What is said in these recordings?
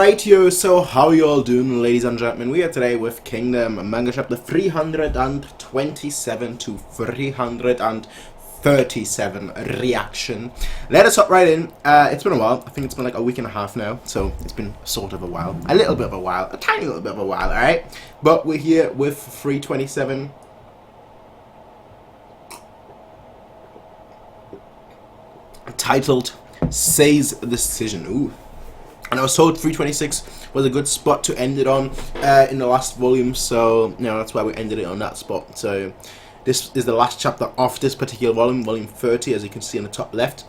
Right, yo, so how you all doing, ladies and gentlemen? We are today with Kingdom Manga chapter 327 to 337 reaction. Let us hop right in. It's been a while. I think it's been like a week and a half now, so it's been sort of a while. A little bit of a while. A tiny little bit of a while, alright? But we're here with 327. Titled Says the Decision. Ooh. And I was told 326 was a good spot to end it on in the last volume, so that's why we ended it on that spot. So this is the last chapter of this particular volume, volume 30, as you can see on the top left.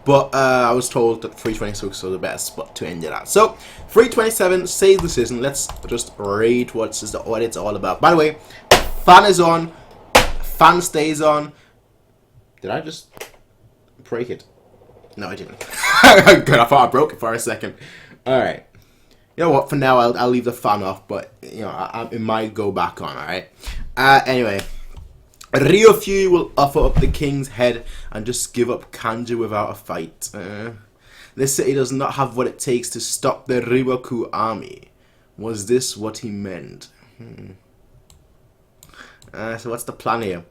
But I was told that 326 was the best spot to end it at. So 327 says the decision. Let's just read what it's all about. By the way, fan is on, fan stays on. Did I just break it? No, I didn't. Good, I thought I broke it for a second. Alright. You know what, for now I'll leave the fan off, but it might go back on, alright? Anyway. Ryofyu will offer up the king's head and just give up Kanji without a fight. This city does not have what it takes to stop the Riboku army. Was this what he meant? So what's the plan here?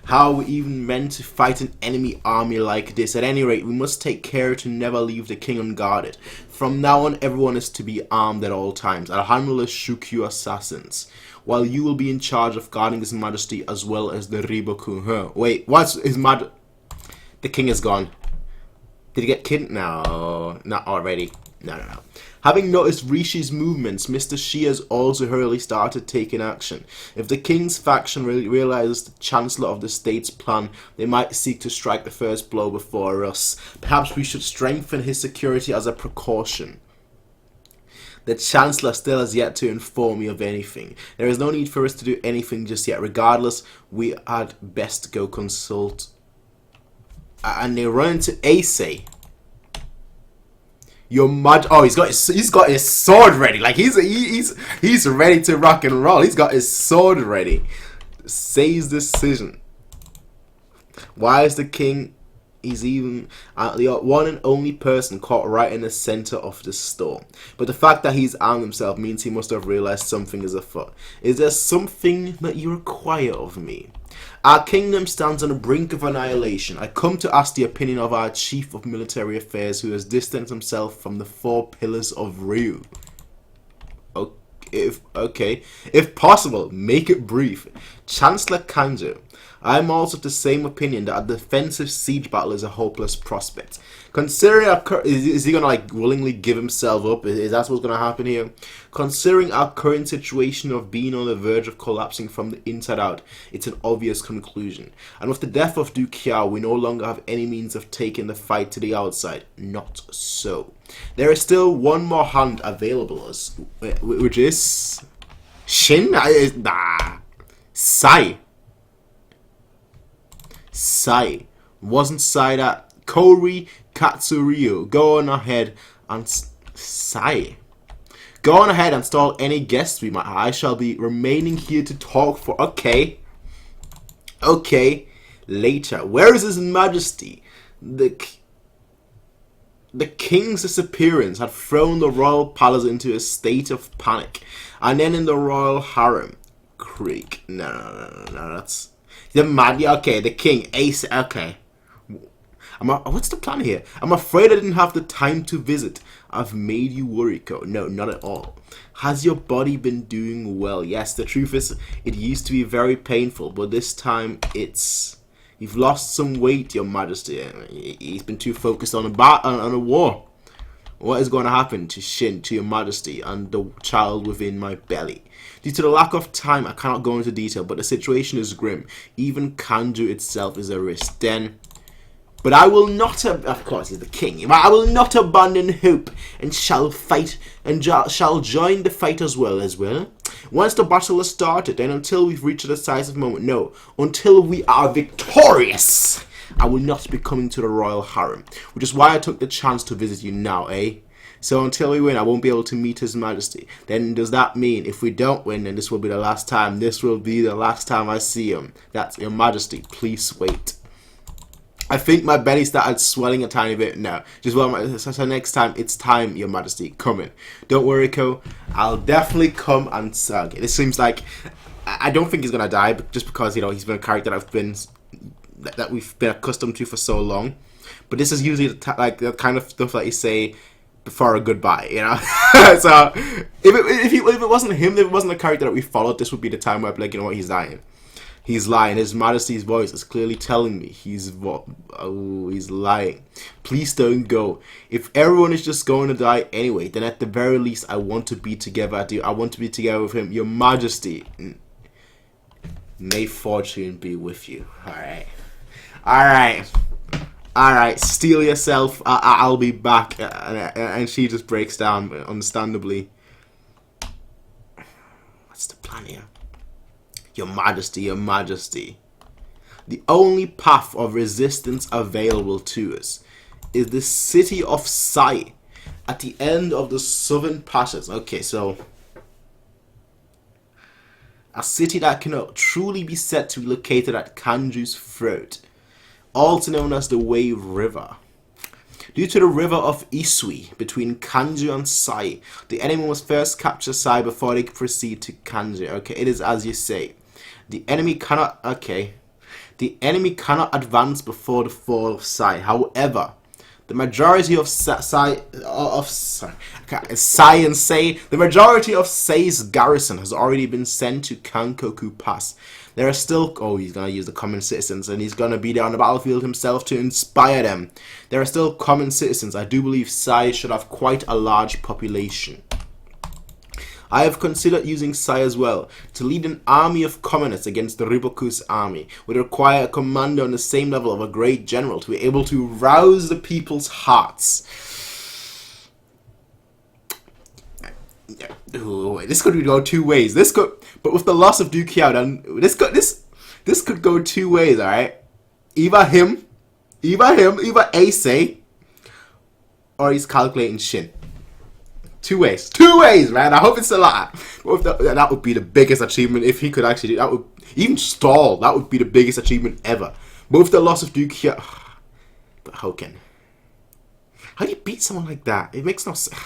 How are we even meant to fight an enemy army like this? At any rate, we must take care to never leave the king unguarded. From now on, everyone is to be armed at all times. I'll handle the Shukyu assassins, while you will be in charge of guarding his majesty as well as the Riboku. Wait, what's his The king is gone. Did he get killed? No, not already. No. Having noticed Rishi's movements, Mr. Shi has also hurriedly started taking action. If the king's faction realizes the chancellor of the state's plan, they might seek to strike the first blow before us. Perhaps we should strengthen his security as a precaution. The chancellor still has yet to inform me of anything. There is no need for us to do anything just yet. Regardless, we had best go consult. And they run into Ace. You're mad. Oh, he's got his sword ready. Like he's ready to rock and roll. He's got his sword ready. Says decision. Why is the king? He's even the one and only person caught right in the center of the storm. But the fact that he's armed himself means he must have realized something is afoot. Is there something that you require of me? Our kingdom stands on the brink of annihilation. I come to ask the opinion of our chief of military affairs, who has distanced himself from the four pillars of Ryu. Okay. If possible, make it brief. Chancellor Kanjo. I am also of the same opinion that a defensive siege battle is a hopeless prospect. Considering is he gonna willingly give himself up? Is that what's gonna happen here? Considering our current situation of being on the verge of collapsing from the inside out, it's an obvious conclusion. And with the death of Du Qiao, we no longer have any means of taking the fight to the outside. Not so. There is still one more hand available, which is Shin. Sai. Wasn't Sai that Kori Katsuryu? Go on ahead and Sai. Go on ahead and stall any guests we might have. I shall be remaining here to talk for. Okay. Later. Where is His Majesty? The king's disappearance had thrown the royal palace into a state of panic, and then in the royal harem. Creek. No. That's. Okay, the king, Ace, okay. What's the plan here? I'm afraid I didn't have the time to visit. I've made you worry, Ko. No, not at all. Has your body been doing well? Yes, the truth is, it used to be very painful, but this time you've lost some weight, Your Majesty. He's been too focused on a war. What is going to happen to Shin, to Your Majesty, and the child within my belly? Due to the lack of time, I cannot go into detail, but the situation is grim. Even Kanju itself is a risk. But I will not, of course he's the king, I will not abandon hope, and shall fight, and shall join the fight as well. Once the battle is started, and until we've reached a decisive moment, no, until we are victorious, I will not be coming to the royal harem, which is why I took the chance to visit you now, So until we win, I won't be able to meet His Majesty. Then does that mean if we don't win, then this will be the last time? This will be the last time I see him. That's Your Majesty. Please wait. I think my belly started swelling a tiny bit. No, just so next time, it's time, Your Majesty, come in. Don't worry, Ko. I'll definitely come and okay. This seems like I don't think he's gonna die, but just because he's been a character that we've been accustomed to for so long. But this is usually the kind of stuff that you say before a goodbye, So if it wasn't him, if it wasn't a character that we followed, this would be the time where I'd be like, you know what, he's dying. He's lying. His Majesty's voice is clearly telling me he's lying. Please don't go. If everyone is just going to die anyway, then at the very least, I want to be together. I want to be together with him. Your Majesty. May fortune be with you. Alright. Steel yourself. I'll be back. And she just breaks down, understandably. What's the plan here? Your Majesty, Your Majesty. The only path of resistance available to us is the city of Sai at the end of the southern passes. Okay, so a city that cannot truly be said to be located at Kanju's throat, also known as the Wave River. Due to the river of Isui between Kanju and Sai, the enemy must first capture Sai before they proceed to Kanju. Okay, it is as you say. The enemy cannot advance before the fall of Sai. However, the majority of the majority of Sai's garrison has already been sent to Kankoku Pass. There are still he's gonna use the common citizens, and he's gonna be there on the battlefield himself to inspire them. There are still common citizens. I do believe Sai should have quite a large population. I have considered using Sai as well. To lead an army of commoners against the Riboku's army would require a commander on the same level of a great general to be able to rouse the people's hearts. Ooh, this could go two ways. But with the loss of Dukiao, then this could go two ways. All right, either Ace, or he's calculating Shin. Two ways, man. I hope it's a lot. That would be the biggest achievement if he could actually do that. Would even stall. That would be the biggest achievement ever. But with the loss of Dukia, but Hoken, how do you beat someone like that? It makes no sense.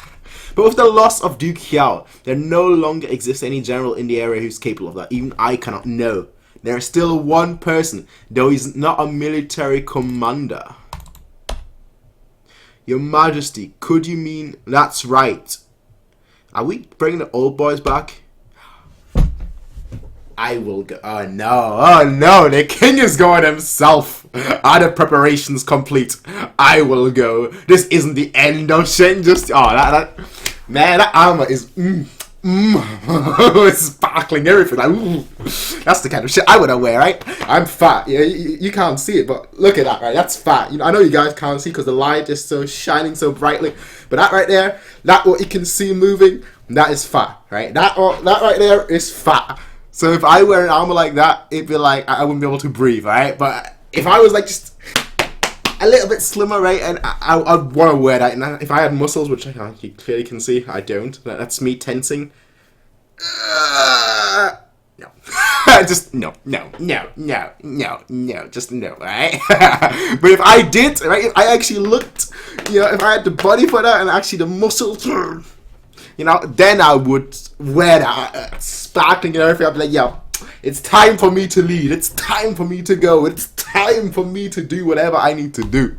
But with the loss of Dukiao, there no longer exists any general in the area who's capable of that. Even I cannot know. There is still one person, though he's not a military commander. Your Majesty, could you mean that's right? Are we bringing the old boys back? I will go. Oh no, the king is going himself. Are the preparations complete? I will go. This isn't the end of Shin. That armor is it's sparkling everything. That's the kind of shit I would wear, right? I'm fat. Yeah, you can't see it, but look at that, right? That's fat. I know you guys can't see because the light is so shining so brightly, but that right there, that what you can see moving, that is fat, right? That right there is fat. So if I wear an armor like that, it'd be like I wouldn't be able to breathe, right? But if I was like just a little bit slimmer, right, and I'd want to wear that. And if I had muscles, which you clearly can see, I don't. That's me tensing. No. Just no, just no, right? But if I did, right, if I actually looked, if I had the body for that and actually the muscles, then I would wear that sparkling and everything. I'd be like, yo, it's time for me to lead. It's time for me to go. It's time for me to do whatever I need to do.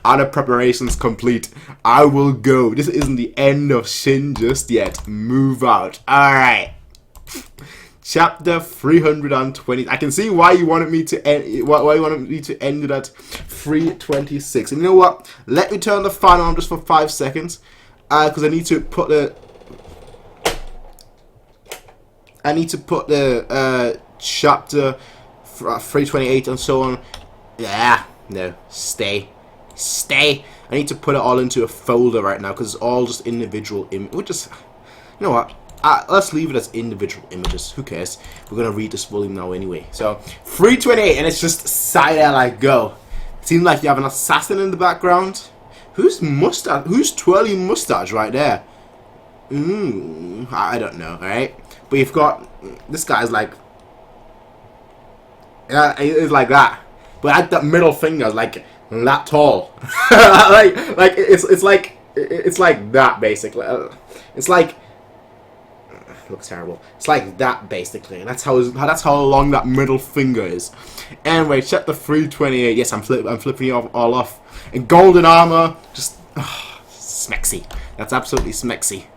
Are the preparations complete? I will go. This isn't the end of Shin just yet. Move out. Alright. Chapter 320. I can see why you wanted me to end. Why you wanted me to end it at 326. And you know what? Let me turn the fan on just for 5 seconds, because I need to put the chapter 328 and so on. Yeah, no, stay. I need to put it all into a folder right now because it's all just individual images. You know what? Let's leave it as individual images. Who cares? We're gonna read this volume now anyway. So 328, and it's just side there like go. Seems like you have an assassin in the background. Who's twirling mustache right there? I don't know. All right, but you've got this guy's like, it's like that. But like that middle finger, like that tall. like it's like that basically. It's like looks terrible. It's like that basically, and that's how long that middle finger is. Anyway, check the 328. Yes, I'm flipping you all off. In golden armor, just smexy. That's absolutely smexy.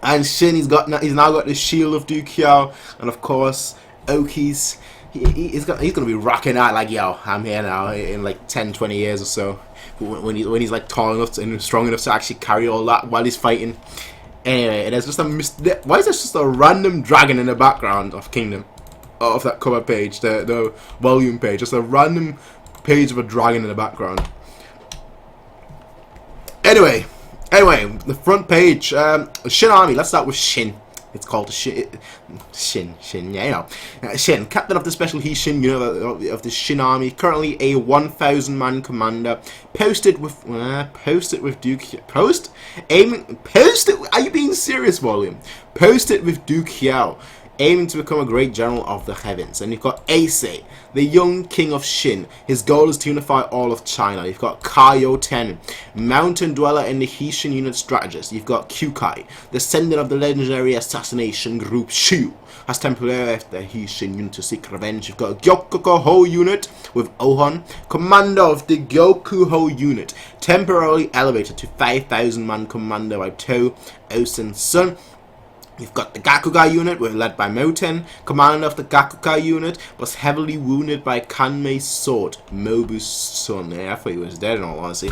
And Shin, he's now got the shield of Dukiao, and of course Oki's. He's gonna be rocking out like, yo, I'm here now in like 10-20 years or so. When he's like tall enough and strong enough to actually carry all that while he's fighting. Anyway, there's just why is there just a random dragon in the background of Kingdom, of that cover page, the volume page, just a random page of a dragon in the background. Anyway, the front page, Shin Army. Let's start with Shin. It's called Shin, yeah, you know. Shin, captain of the special Hishin unit of the Shin Army, currently a 1,000-man commander, posted with are you being serious, volume? Posted with Dukiao, aiming to become a great general of the heavens. And you've got Ace, the young king of Shin. His goal is to unify all of China. You've got Kaio Ten, mountain dweller and the Hishin unit strategist. You've got Kyoukai, descendant of the legendary assassination group Shu, has temporarily left the Hishin unit to seek revenge. You've got Gyokuho unit with Ohon, commander of the Gyokuho unit, temporarily elevated to 5,000-man commander by To Osen's son. You've got the Gakugai unit, led by Moten, commander of the Gakugai unit, was heavily wounded by Kanmei's sword, Mobu's son. Yeah, I thought he was dead in all honesty.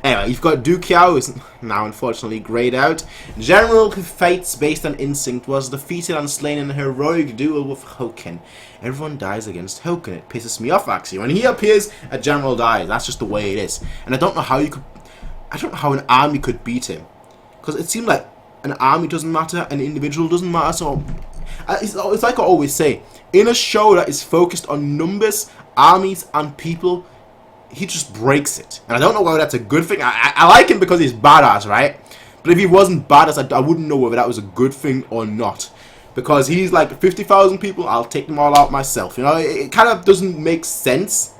Anyway, you've got Dukiao, who's now unfortunately grayed out. General who fights based on instinct, was defeated and slain in a heroic duel with Hoken. Everyone dies against Hoken. It pisses me off actually. When he appears, a general dies. That's just the way it is. And I don't know how an army could beat him. Because it seemed like an army doesn't matter, an individual doesn't matter, so it's like I always say, in a show that is focused on numbers, armies, and people, he just breaks it. And I don't know whether that's a good thing. I like him because he's badass, right? But if he wasn't badass, I wouldn't know whether that was a good thing or not. Because he's like 50,000 people, I'll take them all out myself. You know, it kind of doesn't make sense.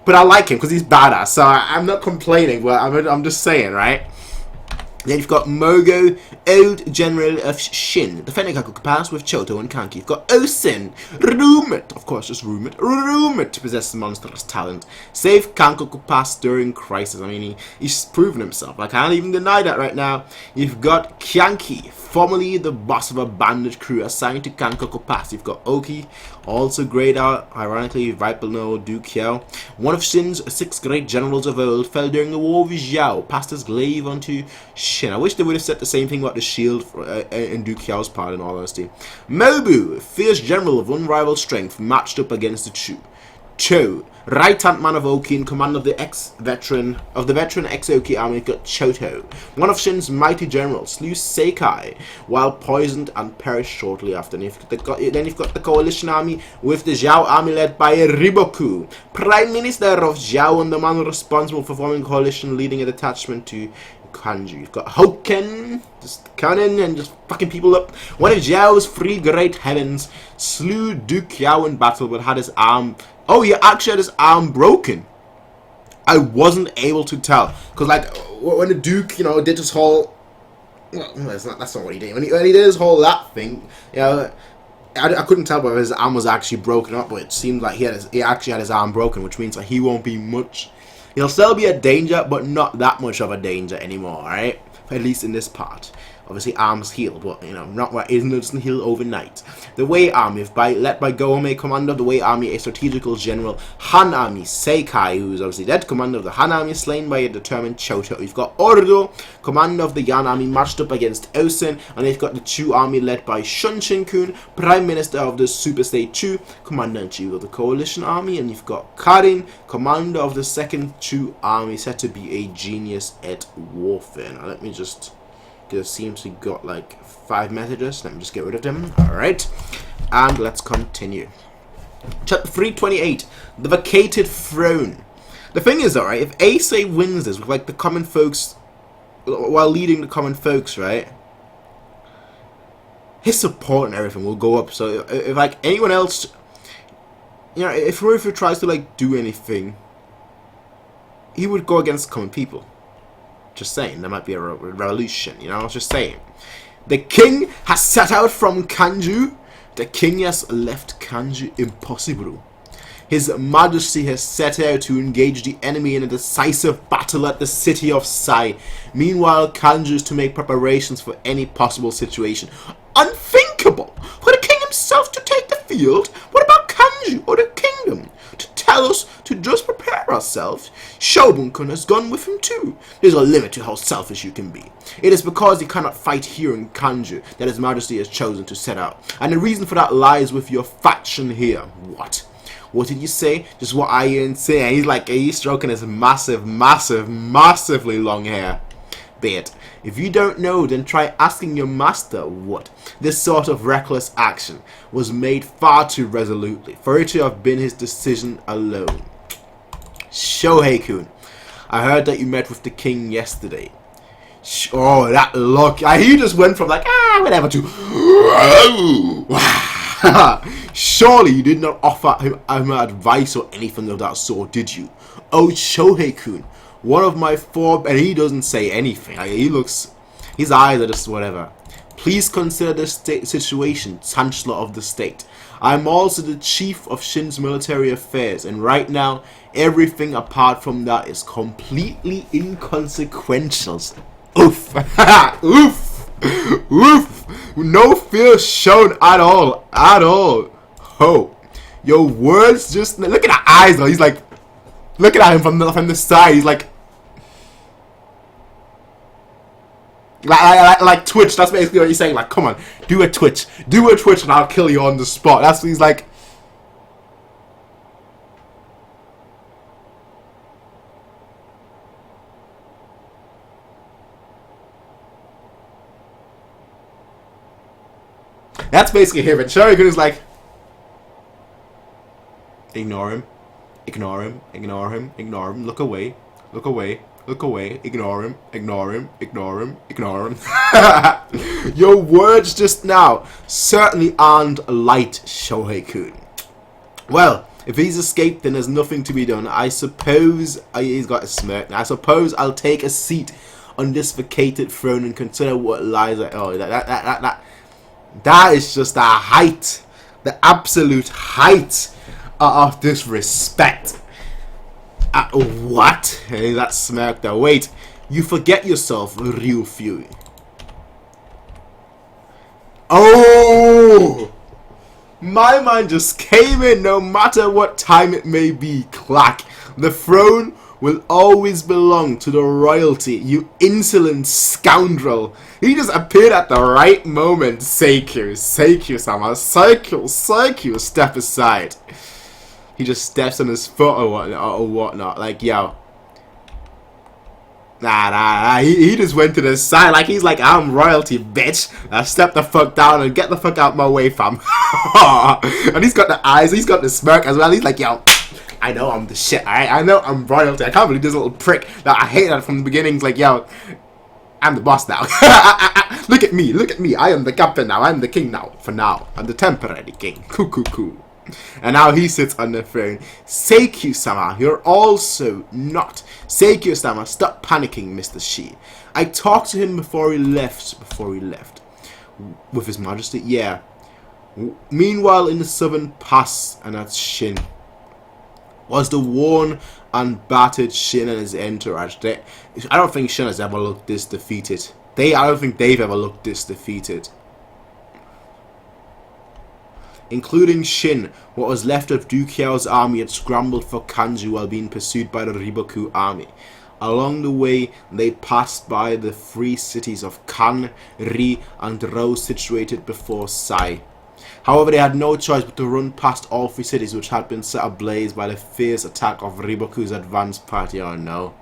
But I like him because he's badass, so I'm not complaining, but I'm just saying, right? Then you've got Mogo, Old General of Shin, defending Kaku Pass with Choto and Kanki. You've got Osen, rumored, of course, just rumored to possess monstrous talent. Save Kankoku Pass during crisis. I mean, he's proven himself. I can't even deny that right now. You've got Kyanki, formerly the boss of a bandit crew assigned to Kankoku Pass. You've got Oki, also grayed out, ironically, right below Dukiao. One of Shin's 6 great generals of old fell during the war with Zhao, passed his glaive onto Shin. I wish they would have said the same thing about the shield in Dukiao's part, in all honesty. Mobu, fierce general of unrivaled strength, matched up against the Chu. Cho, right-hand man of Oki in command of the veteran ex-Oki army, got Choto. One of Shin's mighty generals, slew Seikai while poisoned and perished shortly after. And then you've got the coalition army with the Zhao army led by Riboku, prime minister of Zhao and the man responsible for forming a coalition leading a detachment to Kanju. You've got Hoken, just coming in and just fucking people up. One of Zhao's 3 great heavens slew Dukiao in battle but had his arm... Oh, he actually had his arm broken. I wasn't able to tell. Because, like, when the Duke, you know, did this whole... Well, that's not what he did. When he did his whole that thing, you know, I couldn't tell whether his arm was actually broken up, but it seemed like he actually had his arm broken, which means that he won't be much... He'll still be a danger, but not that much of a danger anymore, alright? At least in this part. Obviously, arms heal, but, you know, it doesn't heal overnight. The Wei Army, led by Gohome, commander of the Wei Army, a strategical general. Han Army, Seikai, who is obviously dead, commander of the Han Army, slain by a determined Choto. We've got Ordo, commander of the Yan Army, marched up against Osen, and they've got the Chu Army, led by Shun Shinkun, prime minister of the Super State Chu, commander-in-chief of the Coalition Army, and you've got Karin, commander of the 2nd Chu Army, said to be a genius at warfare. Now, let me just... It seems we got like 5 messages. Let me just get rid of them. Alright. And let's continue. Chapter 328. The Vacated Throne. The thing is, alright, if Ace wins this with like the common folks, while leading the common folks, right, his support and everything will go up. So if like anyone else, You know, if Rufu tries to like do anything, he would go against common people. Just saying, there might be a revolution, you know, just saying. The king has set out from Kanju. The king has left Kanju impossible. His Majesty has set out to engage the enemy in a decisive battle at the city of Sai. Meanwhile, Kanju is to make preparations for any possible situation. Unthinkable! For the king himself to take the field? What about Kanju or the kingdom? To tell us to just prepare ourselves? Shogun-kun has gone with him too. There's a limit to how selfish you can be. It is because he cannot fight here in Kanju that His Majesty has chosen to set out. And the reason for that lies with your faction here. What? What did you say? Just what I ain't saying. He's like, he's stroking his massively long hair. Be it. If you don't know, then try asking your master what. This sort of reckless action was made far too resolutely for it to have been his decision alone. Shohei-kun, I heard that you met with the king yesterday. Oh, that look. He just went from like, whatever to... Surely you did not offer him advice or anything of that sort, did you? Oh, Shohei-kun, one of my four... And he doesn't say anything. He looks... His eyes are just whatever. Please consider this situation, Chancellor of the State. I am also the Chief of Shin's military affairs, and right now, everything apart from that is completely inconsequential. Oof. Oof. Oof. No fear shown at all. At all. Oh. Your words just... Look at the eyes though. He's like... Looking at him from the side. He's like... Like Twitch. That's basically what he's saying. Like, come on. Do a Twitch. Do a Twitch and I'll kill you on the spot. That's what he's like... That's basically him, and Shogun is like, ignore him, ignore him, ignore him, ignore him, look away, look away, look away, ignore him, ignore him, ignore him, ignore him. Your words just now certainly aren't light, Shohei-kun. Well, if he's escaped, then there's nothing to be done. I suppose, he's got a smirk, I suppose I'll take a seat on this vacated throne and consider what lies at... Oh, that is just the height, the absolute height of disrespect. What? Hey, that smirk there. Wait, you forget yourself, Ryu Fury. Oh! My mind just came in, no matter what time it may be. Clack. The throne will always belong to the royalty, you insolent scoundrel. He just appeared at the right moment. Seikyu-sama, Seikyu, step aside. He just steps on his foot or whatnot, like, yo. Nah, he just went to the side, like, he's like, I'm royalty, bitch. Now step the fuck down and get the fuck out my way, fam. And he's got the eyes, he's got the smirk as well, he's like, yo. I know I'm the shit, alright? I know I'm royalty. I can't believe this little prick that I hate that from the beginning. He's like, yo, I'm the boss now. Look at me. I am the captain now. I'm the king now. For now. I'm the temporary king. Cool. And now he sits on the throne. Seikyu-sama, you're also not. Seikyu-sama, stop panicking, Mr. Shi. I talked to him before he left. With His Majesty? Yeah. Meanwhile, in the southern pass, and that's Shin, was the worn and battered Shin and his entourage. I don't think Shin has ever looked this defeated. I don't think they've ever looked this defeated. Including Shin, what was left of Dukiao's army had scrambled for Kanju while being pursued by the Riboku army. Along the way, they passed by the three cities of Kan, Ri, and Rou situated before Sai. However, they had no choice but to run past all three cities, which had been set ablaze by the fierce attack of Riboku's advance party. Oh no.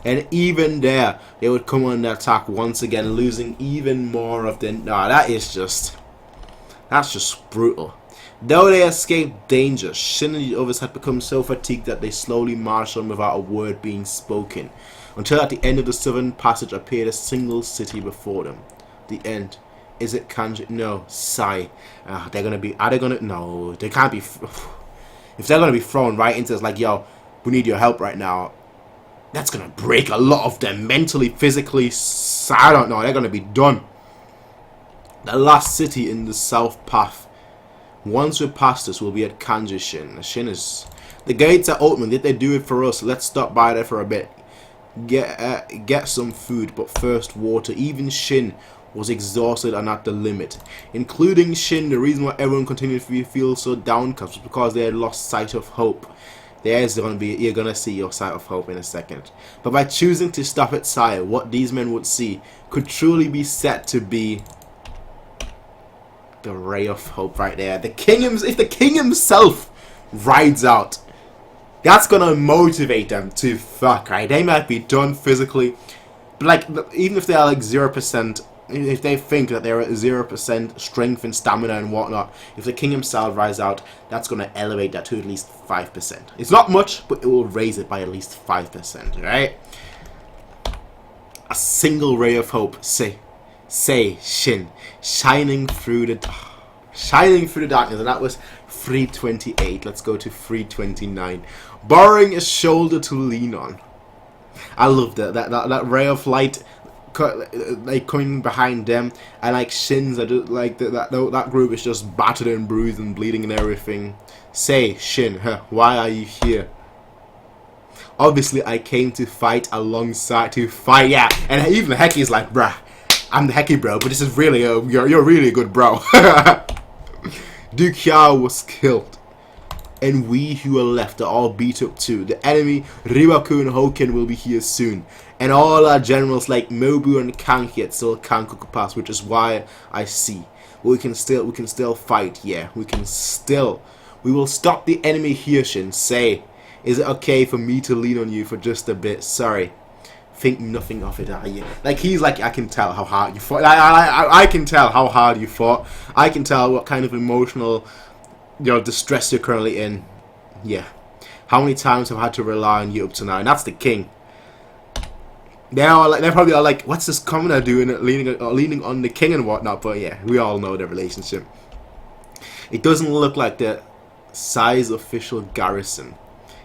And even there, they would come on the attack once again, losing even more of their... Nah, that's just brutal. Though they escaped danger, Shin and the others had become so fatigued that they slowly marched on without a word being spoken, until at the end of the southern passage appeared a single city before them. The end. Is it Kanji? No, Sai. Are they gonna? No, they can't be. if they're going to be thrown right into this, like, yo, we need your help right now, that's going to break a lot of them mentally, physically. I don't know. They're going to be done. The last city in the south path. Once we're past this, we'll be at Kanji Shin. Shin is... The gates are open. Did they do it for us? Let's stop by there for a bit. Get some food, but first water. Even Shin was exhausted and at the limit. Including Shin, the reason why everyone continued to feel so downcast was because they had lost sight of hope. You're gonna see your sight of hope in a second. But by choosing to stop at Saya, what these men would see could truly be said to be the ray of hope right there. If the king himself rides out, that's gonna motivate them to fuck, right? They might be done physically, but like, even if they are like 0%, if they think that they're at 0% strength and stamina and whatnot, if the king himself rides out, that's gonna elevate that to at least 5%. It's not much, but it will raise it by at least 5%, right? A single ray of hope, say Shin, shining through the darkness, and that was 328. Let's go to 329. Borrowing a shoulder to lean on. I love that ray of light, like coming behind them, and like Shin's are just, like that group is just battered and bruised and bleeding and everything. Say, Shin, why are you here? Obviously, I came to fight alongside yeah. And even Heki's like, bruh, I'm the Heki bro, but this is really you're really a good bro. Dukyao was killed, and we who are left are all beat up too. The enemy, Riwaku and Hoken, will be here soon, and all our generals like Mobu and Kanki still can't cook a pass, which is why I see. We can still fight. Yeah, we will stop the enemy here. Shin, say, is it okay for me to lean on you for just a bit? Sorry. Think nothing of it, are you? Like, he's like, I can tell how hard you fought. I can tell how hard you fought. I can tell what kind of emotional, distress you're currently in. Yeah. How many times I've had to rely on you up to now? And that's the king. They're probably all like, what's this commoner doing, leaning on the king and whatnot? But yeah, we all know their relationship. It doesn't look like the size official garrison.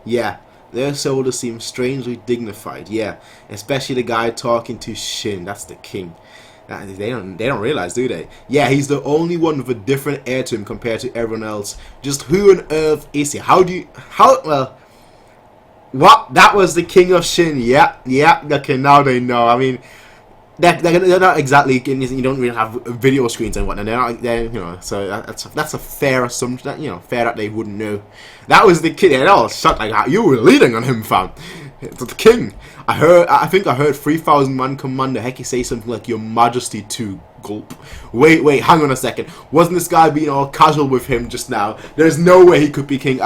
Yeah. Their shoulders seem strangely dignified, yeah. Especially the guy talking to Shin, that's the king. They don't realize, do they? Yeah, he's the only one with a different air to him compared to everyone else. Just who on earth is he? What? That was the king of Shin, yeah. Okay, now they know. I mean, they're not exactly, you don't really have video screens and whatnot. So that's a fair assumption. Fair that they wouldn't know. That was the king. They're all shocked like, you were leading on him, fam. It's the king. I think I heard 3,000 man commander Heki say something like, Your Majesty too. Gulp. Wait, hang on a second. Wasn't this guy being all casual with him just now? There's no way he could be king.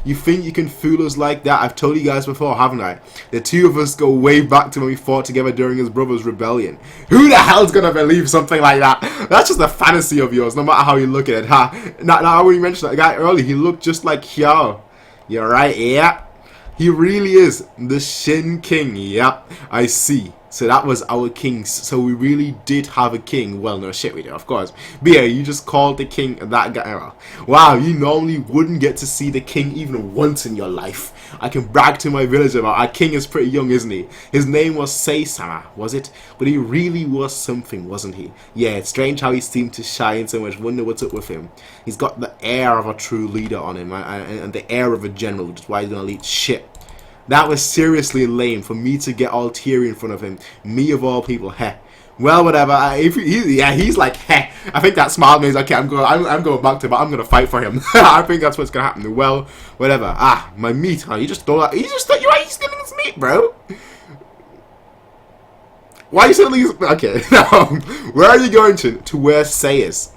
You think you can fool us like that? I've told you guys before, haven't I? The two of us go way back to when we fought together during his brother's rebellion. Who the hell's gonna believe something like that? That's just a fantasy of yours, no matter how you look at it, Now when you mentioned that guy earlier, he looked just like Hyo. You're right, yeah. He really is the Shin King, yep, I see. So that was our king. So we really did have a king. Well, no shit we did, of course. But yeah, you just called the king that guy. Wow, you normally wouldn't get to see the king even once in your life. I can brag to my village about our king is pretty young, isn't he? His name was Seisama, was it? But he really was something, wasn't he? Yeah, it's strange how he seemed to shine so much. Wonder what's up with him. He's got the air of a true leader on him, and the air of a general, which is why he's gonna lead shit. That was seriously lame for me to get all teary in front of him. Me of all people, heh. Well, whatever. He's like, heh. I think that smile means, okay, I'm going back to, but I'm gonna fight for him. I think that's what's gonna happen. Well, whatever. My meat. You just thought you're stealing his meat, bro. Why are you suddenly? Okay, now where are you going to? To where Sei is.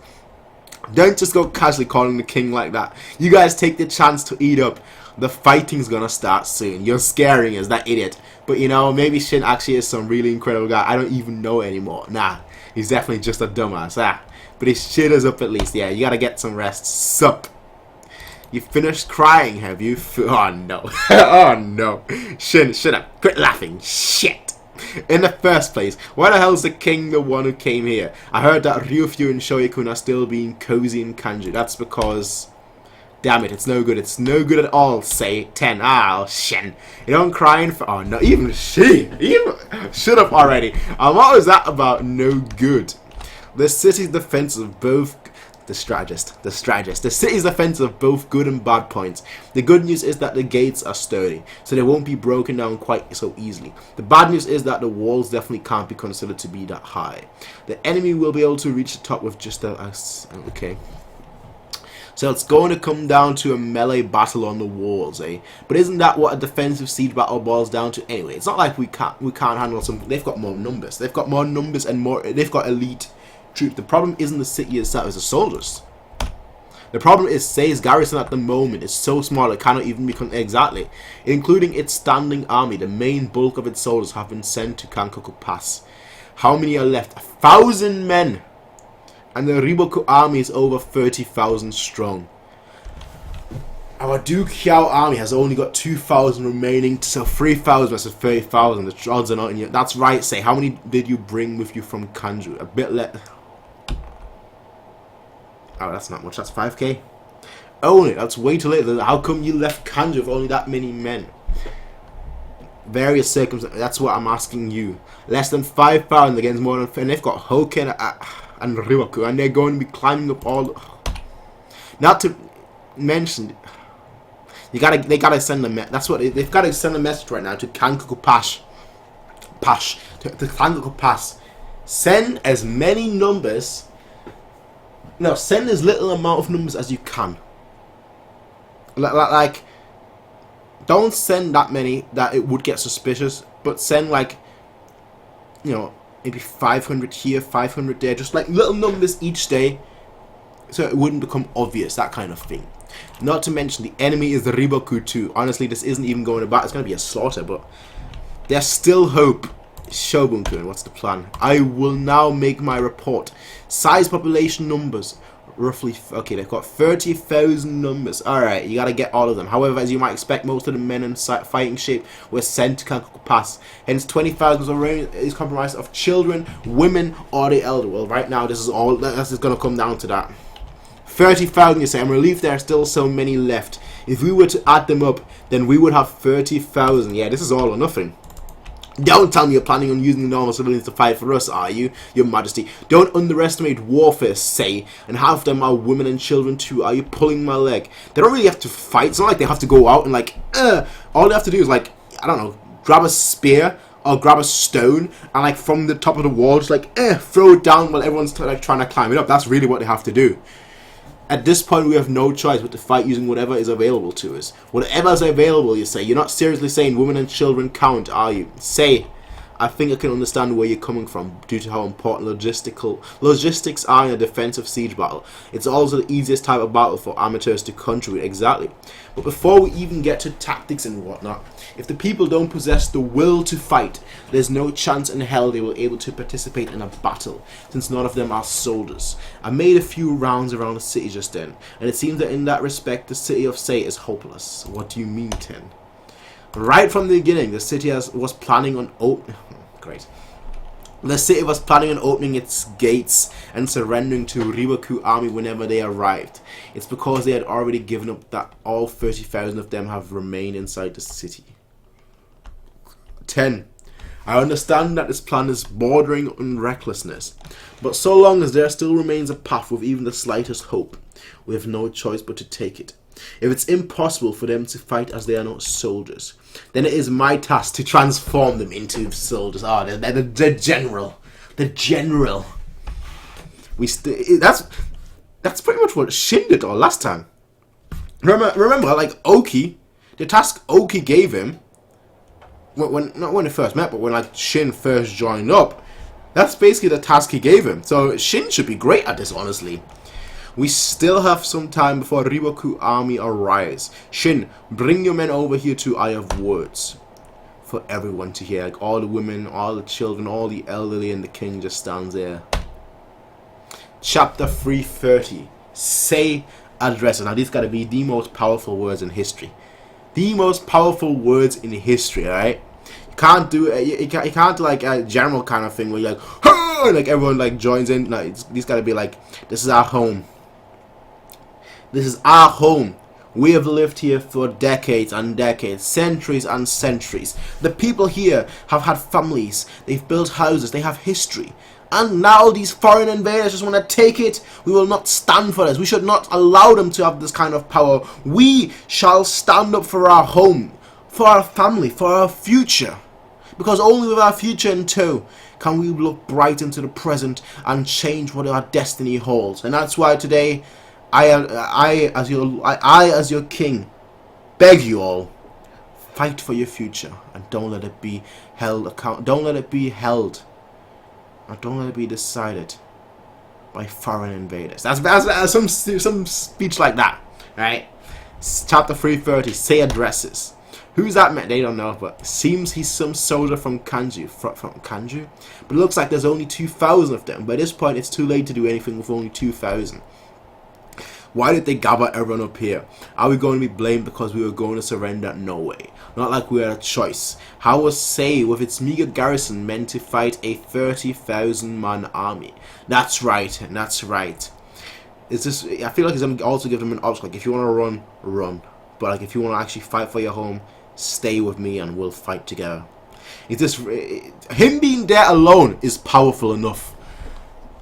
Don't just go casually calling the king like that. You guys take the chance to eat up. The fighting's gonna start soon. You're scaring us, that idiot. But maybe Shin actually is some really incredible guy. I don't even know anymore. Nah, he's definitely just a dumbass. But his shit is up at least. Yeah, you gotta get some rest. Sup. You finished crying, have you? Oh no. Oh no. Shin, shut up. Quit laughing. Shit. In the first place, why the hell is the king the one who came here? I heard that Ryufyu and Shoyakun are still being cozy in Kanji. That's because Damn it, it's no good. It's no good at all. Say 10. Ah, Shen. You don't crying for. Oh, no. Even she. Even. Shut up already. What was that about? No good. The city's defense of both. The strategist. The city's defense of both good and bad points. The good news is that the gates are sturdy, so they won't be broken down quite so easily. The bad news is that the walls definitely can't be considered to be that high. The enemy will be able to reach the top with just a. Okay. So it's going to come down to a melee battle on the walls, eh? But isn't that what a defensive siege battle boils down to anyway? It's not like we can't handle something. They've got more numbers. They've got more numbers and more. They've got elite troops. The problem isn't the city itself; it's the soldiers. The problem is Sei's garrison at the moment is so small it cannot even become exactly, including its standing army. The main bulk of its soldiers have been sent to Kankoku Pass. How many are left? 1,000 men. And the Riboku army is over 30,000 strong. Our Kyoukai army has only got 2,000 remaining, so 3,000 versus 30,000. The odds are not in you. That's right, Say. How many did you bring with you from Kanju? A bit less. Oh, that's not much. That's 5k. Only. That's way too late. How come you left Kanju with only that many men? Various circumstances. That's what I'm asking you. Less than 5,000 against more than. And they've got Hoken and Riboku, and they're going to be climbing up all. Not to mention, they gotta send a that's what they've got to send a message right now to Kankoku Pass. To Kankoku Pass. Send as many numbers. No, send as little amount of numbers as you can. Like, don't send that many that it would get suspicious, but send like, you know, maybe 500 here, 500 there, just like little numbers each day, so it wouldn't become obvious, that kind of thing. Not to mention the enemy is the Riboku too. Honestly, this isn't even going about. It's going to be a slaughter, but there's still hope. Shogun-kun, what's the plan? I will now make my report. Size, population, numbers. Roughly, okay, they've got 30,000 numbers. Alright, you gotta get all of them. However, as you might expect, most of the men in fighting shape were sent to Kankoku Pass. Hence, 20,000 is comprised of children, women, or the elder. Well, right now, this is gonna come down to that. 30,000, you say. I'm relieved there are still so many left. If we were to add them up, then we would have 30,000. Yeah, this is all or nothing. Don't tell me you're planning on using the normal civilians to fight for us, are you, Your Majesty? Don't underestimate warfare, Say, and half of them are women and children too. Are you pulling my leg? They don't really have to fight. It's not like they have to go out and like, all they have to do is like, I don't know, grab a spear or grab a stone and like from the top of the wall, just like, throw it down while everyone's like trying to climb it up. That's really what they have to do. At this point, we have no choice but to fight using whatever is available to us. Whatever is available, you say. You're not seriously saying women and children count, are you? Say, I think I can understand where you're coming from due to how important logistics are in a defensive siege battle. It's also the easiest type of battle for amateurs to contribute, exactly. But before we even get to tactics and whatnot, if the people don't possess the will to fight, there's no chance in hell they will be able to participate in a battle, since none of them are soldiers. I made a few rounds around the city just then, and it seems that in that respect, the city of Sei is hopeless. What do you mean, Ten? Right from the beginning, the city was planning on The city was planning on opening its gates and surrendering to Riboku army whenever they arrived. It's because they had already given up that all 30,000 of them have remained inside the city. 10. I understand that this plan is bordering on recklessness, but so long as there still remains a path with even the slightest hope, we have no choice but to take it. If it's impossible for them to fight as they are not soldiers, then it is my task to transform them into soldiers. Ah, they're the general. The general. That's pretty much what Shin did all last time. Remember, like Oki, the task Oki gave him, not when they first met, but when like Shin first joined up, that's basically the task he gave him. So Shin should be great at this, honestly. We still have some time before Riboku army arrives. Shin, bring your men over here too. I have words for everyone to hear. Like all the women, all the children, all the elderly, and the king just stands there. Chapter 330. Sei addresses. Now these gotta be the most powerful words in history. The most powerful words in history, alright? You can't do it. You can't do like a general kind of thing where you're like, "Huh!" and like everyone like joins in. No, these gotta be like, this is our home. This is our home. We have lived here for decades and decades, centuries and centuries. The people here have had families, they've built houses, they have history. And now these foreign invaders just want to take it. We will not stand for this. We should not allow them to have this kind of power. We shall stand up for our home, for our family, for our future. Because only with our future in tow can we look bright into the present and change what our destiny holds. And that's why today, I as your king, beg you all, fight for your future and don't let it be held account. Don't let it be held, or don't let it be decided by foreign invaders. That's some speech like that, right? Chapter 330. Say addresses. Who's that man? They don't know, but it seems he's some soldier from Kanju. From Kanju? But it looks like there's only 2,000 of them. By this point, it's too late to do anything with only 2,000. Why did they gather everyone up here? Are we going to be blamed because we were going to surrender? No way. Not like we had a choice. How was Sei with its meager garrison meant to fight a 30,000 man army? That's right. That's right. It's just, I feel like it's going to also give them an option. Like, if you want to run, run. But like, if you want to actually fight for your home, stay with me and we'll fight together. It's just, him being there alone is powerful enough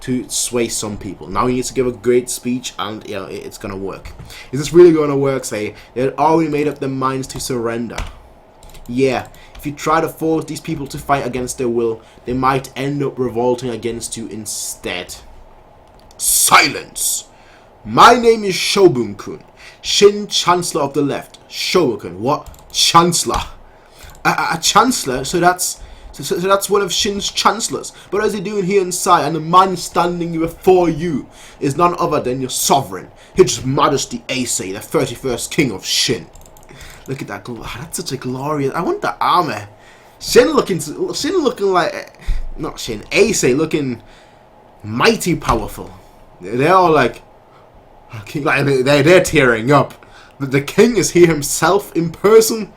to sway some people. Now he needs to give a great speech, and you know, it's gonna work. Is this really gonna work? Say they had already made up their minds to surrender. Yeah, if you try to force these people to fight against their will, they might end up revolting against you instead. Silence! My name is Shobun-kun, Shin Chancellor of the Left. Shobun-kun, what? Chancellor? A Chancellor? So that's one of Shin's Chancellors. But what is he doing here inside? And the man standing before you is none other than your sovereign, His Majesty Ace, the 31st King of Shin. Look at that. That's such a glorious. I want the armor. Shin looking like, not Shin, Ace looking mighty powerful. They're all like they're tearing up. The king is here himself in person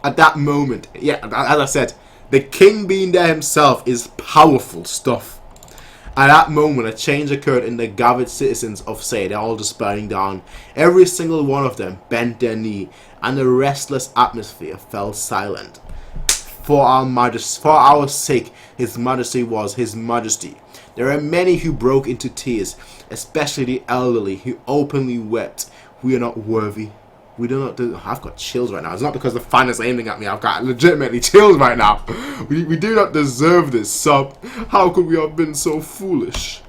at that moment. Yeah, as I said, the king being there himself is powerful stuff. At that moment, a change occurred in the gathered citizens of Sei. They're all just bowing down. Every single one of them bent their knee, and the restless atmosphere fell silent. For our sake, His Majesty was His Majesty. There are many who broke into tears, especially the elderly, who openly wept. We are not worthy. We do not do. I've got chills right now. It's not because the fan is aiming at me. I've got legitimately chills right now. We do not deserve this. So how could we have been so foolish?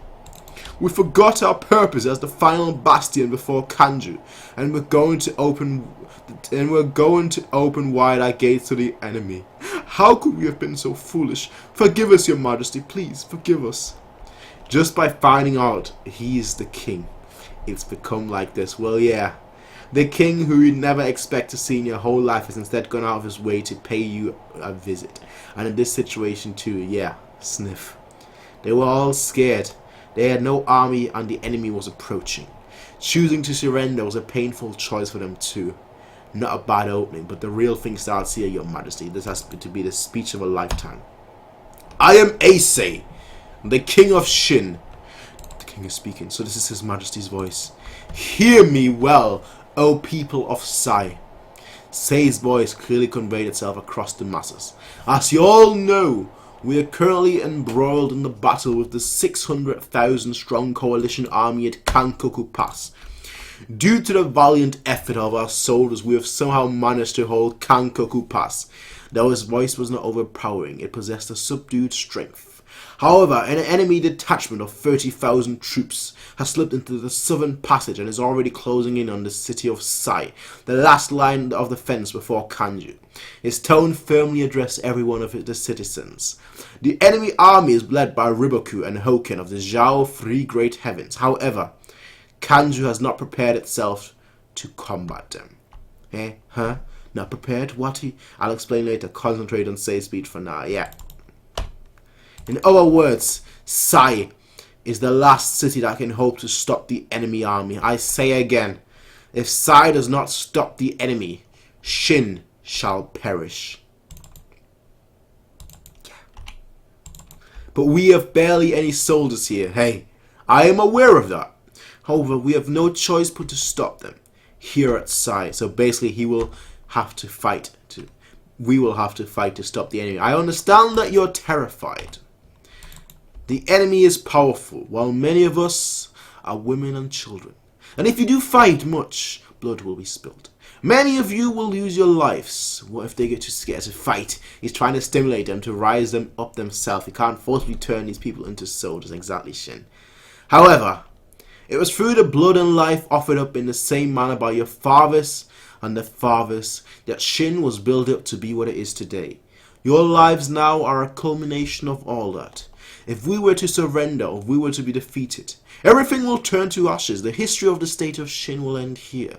We forgot our purpose as the final bastion before Kanju, and we're going to open wide our gates to the enemy. How could we have been so foolish? Forgive us, Your Majesty. Please forgive us. Just by finding out he is the king, it's become like this. Well, yeah. The king who you'd never expect to see in your whole life has instead gone out of his way to pay you a visit. And in this situation too, yeah, sniff. They were all scared. They had no army and the enemy was approaching. Choosing to surrender was a painful choice for them too. Not a bad opening, but the real thing starts here, Your Majesty. This has to be the speech of a lifetime. I am Ace, the king of Shin. The king is speaking, so this is His Majesty's voice. Hear me well, O people of Sei. Sei's voice clearly conveyed itself across the masses. As you all know, we are currently embroiled in the battle with the 600,000 strong coalition army at Kankoku Pass. Due to the valiant effort of our soldiers, we have somehow managed to hold Kankoku Pass. Though his voice was not overpowering, it possessed a subdued strength. However, an enemy detachment of 30,000 troops has slipped into the southern passage and is already closing in on the city of Sei, the last line of defense before Kanju. His tone firmly addressed every one of the citizens. The enemy army is led by Riboku and Hoken of the Zhao Three Great Heavens. However, Kanju has not prepared itself to combat them. Not prepared? What? I'll explain later. Concentrate on Sei's speech for now. Yeah. In other words, Sei is the last city that can hope to stop the enemy army. I say again, if Sei does not stop the enemy, Shin shall perish. But we have barely any soldiers here. Hey, I am aware of that. However, we have no choice but to stop them. here at Sai. So basically he will have to fight we will have to fight to stop the enemy. I understand that you're terrified. The enemy is powerful, while many of us are women and children. And if you do fight much, blood will be spilled. Many of you will lose your lives. What if they get too scared to fight? He's trying to stimulate them to rise them up themselves. He can't forcibly turn these people into soldiers. Exactly, Shin. However, it was through the blood and life offered up in the same manner by your fathers and their fathers that Shin was built up to be what it is today. Your lives now are a culmination of all that. If we were to surrender, or if we were to be defeated, everything will turn to ashes. The history of the state of Shin will end here.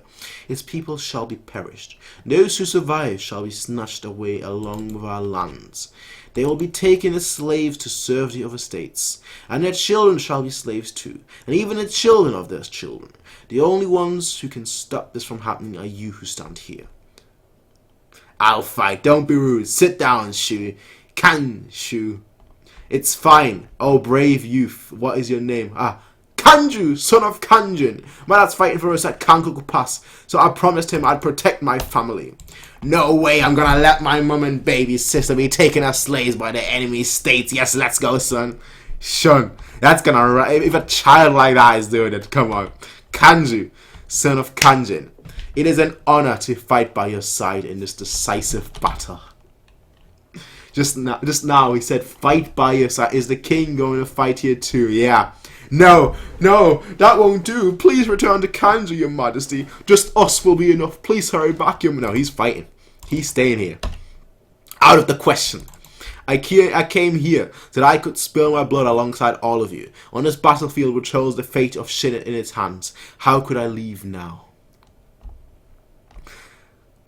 Its people shall be perished. Those who survive shall be snatched away along with our lands. They will be taken as slaves to serve the other states, and their children shall be slaves too, and even the children of their children. The only ones who can stop this from happening are you who stand here. I'll fight. Don't be rude. Sit down, Shu. Shu. It's fine. Oh, brave youth. What is your name? Kanju, son of Kanjin. My dad's fighting for us at Kankoku Pass, so I promised him I'd protect my family. No way I'm gonna let my mum and baby sister be taken as slaves by the enemy states. Yes, let's go, son. Shun, that's gonna... If a child like that is doing it, come on. Kanju, son of Kanjin. It is an honor to fight by your side in this decisive battle. Just now he said, fight by your side. Is the king going to fight here too? Yeah. No, that won't do. Please return to Kanju, your majesty. Just us will be enough. Please hurry back, your... No, he's fighting. He's staying here. Out of the question. I came here so that I could spill my blood alongside all of you. On this battlefield which holds the fate of Shin in its hands. How could I leave now?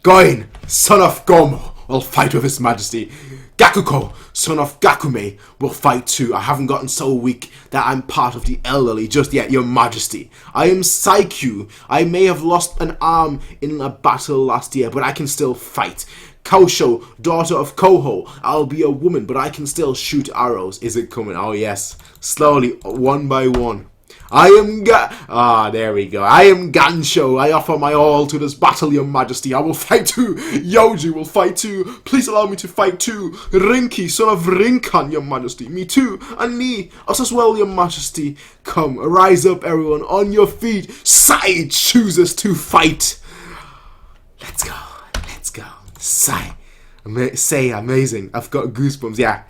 Goin, son of Gomo, will fight with his majesty. Gakuko, son of Gakume, will fight too. I haven't gotten so weak that I'm part of the elderly just yet, your majesty. I am Haikyuu. I may have lost an arm in a battle last year, but I can still fight. Kosho, daughter of Koho, I'll be a woman, but I can still shoot arrows. Is it coming? Oh yes. Slowly, one by one. There we go. I am Gansho. I offer my all to this battle, your majesty. I will fight too. Yoji will fight too. Please allow me to fight too. Rinki, son of Rinkan, your majesty. Me too. And me. Us as well, your majesty. Come, rise up, everyone. On your feet. Sai chooses to fight. Let's go. Let's go. Sai. Say amazing. I've got goosebumps. Yeah,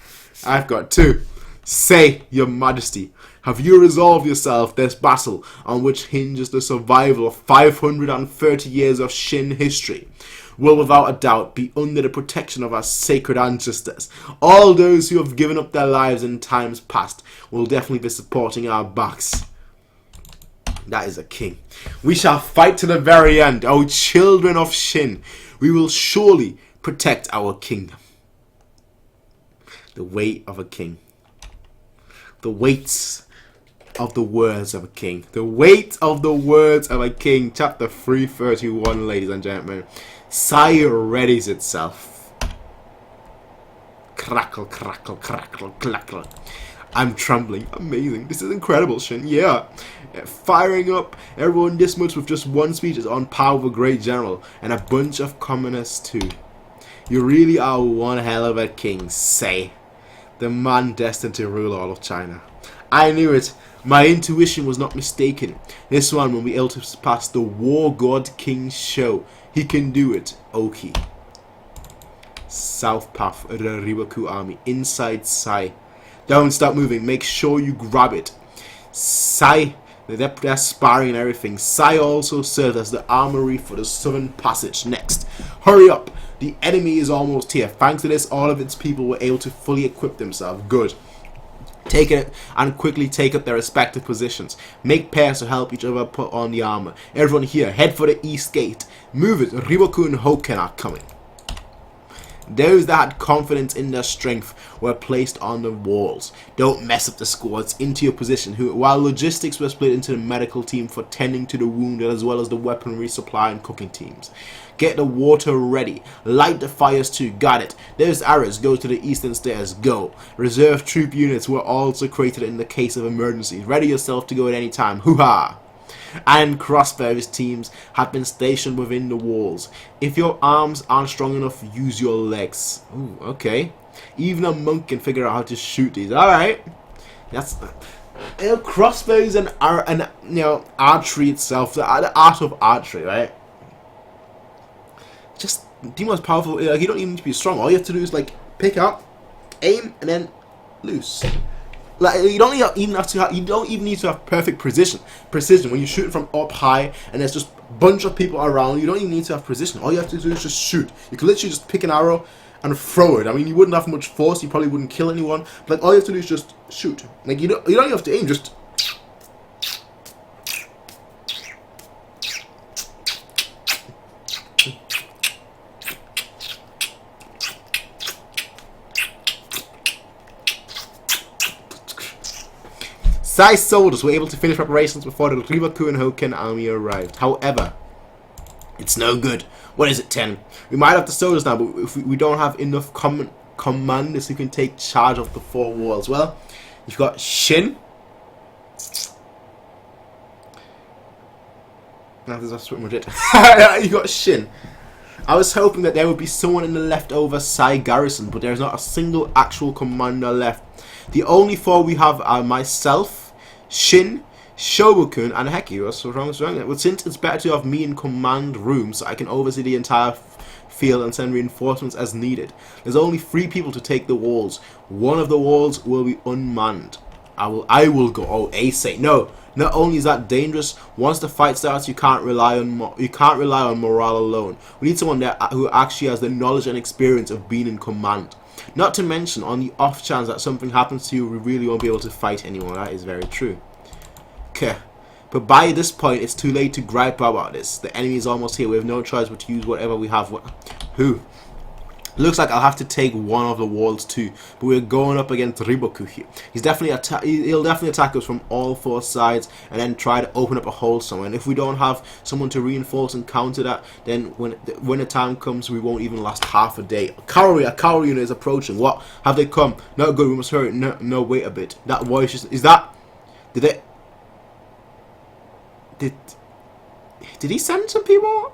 I've got two. Say, your majesty, have you resolved yourself this battle on which hinges the survival of 530 years of Shin history? Will without a doubt be under the protection of our sacred ancestors. All those who have given up their lives in times past will definitely be supporting our backs. That is a king. We shall fight to the very end, O children of Shin. We will surely protect our kingdom. The weight of a king. The weights of the words of a king. The weight of the words of a king. Chapter 331, ladies and gentlemen. Sai readies itself. Crackle, crackle, crackle, crackle. I'm trembling. Amazing. This is incredible, Shin. Yeah. Firing up everyone this much with just one speech is on par with a great general. And a bunch of commoners too. You really are one hell of a king, Sai. The man destined to rule all of China. I knew it. My intuition was not mistaken. This one will be able to surpass the War God King show. He can do it. Oki. South Path of the Ribaku army. Inside Sai. Don't stop moving. Make sure you grab it. Sai. They're sparring and everything. Sai also serves as the armory for the southern passage. Next. Hurry up. The enemy is almost here. Thanks to this, all of its people were able to fully equip themselves. Good. Take it and quickly take up their respective positions. Make pairs to help each other put on the armor. Everyone here, head for the east gate. Move it. Riboku and Hoken are coming. Those that had confidence in their strength were placed on the walls. Don't mess up the squads. Into your position. While logistics were split into the medical team for tending to the wounded as well as the weaponry supply and cooking teams. Get the water ready. Light the fires too. Got it. Those arrows go to the eastern stairs. Go. Reserve troop units were also created in the case of emergencies. Ready yourself to go at any time. Hoo-ha! and crossbows teams have been stationed within the walls. If your arms aren't strong enough, use your legs. Ooh, okay. Even a monk can figure out how to shoot these. Alright. That's... crossbows and archery itself, the art of archery, right? Just the most powerful. Like, you don't even need to be strong. All you have to do is like pick up, aim, and then loose. Like you don't even need to have perfect precision. When you shoot from up high and there's just a bunch of people around, you don't even need to have precision. All you have to do is just shoot. You can literally just pick an arrow and throw it. I mean, you wouldn't have much force. You probably wouldn't kill anyone. But like, all you have to do is just shoot. Like you don't even have to aim. Just Sai soldiers were able to finish preparations before the Ribaku and Hoken army arrived. However, it's no good. What is it, 10? We might have the soldiers now, but if we don't have enough commanders who can take charge of the 4 walls. Well, you've got Shin. That's pretty much it. You got Shin. I was hoping that there would be someone in the leftover Sai garrison, but there's not a single actual commander left. The only 4 we have are myself, Shin, Shoboku, and Haikyuu. So wrong. But since it's better to have me in command room, so I can oversee the entire field and send reinforcements as needed. There's only 3 people to take the walls. One of the walls will be unmanned. I will go. Oh, Ace. No. Not only is that dangerous, once the fight starts, you can't rely on morale alone. We need someone there who actually has the knowledge and experience of being in command. Not to mention, on the off chance that something happens to you, we really won't be able to fight anyone. That is very true. Okay. But by this point, it's too late to gripe about this. The enemy is almost here. We have no choice but to use whatever we have. Who? Looks like I'll have to take one of the walls too. But we're going up against Riboku here. He'll definitely attack us from all 4 sides and then try to open up a hole somewhere. And if we don't have someone to reinforce and counter that, then when the time comes, we won't even last half a day. A cavalry unit is approaching. What? Have they come? No good. We must hurry. No, wait a bit. That voice is that? Did he send some people?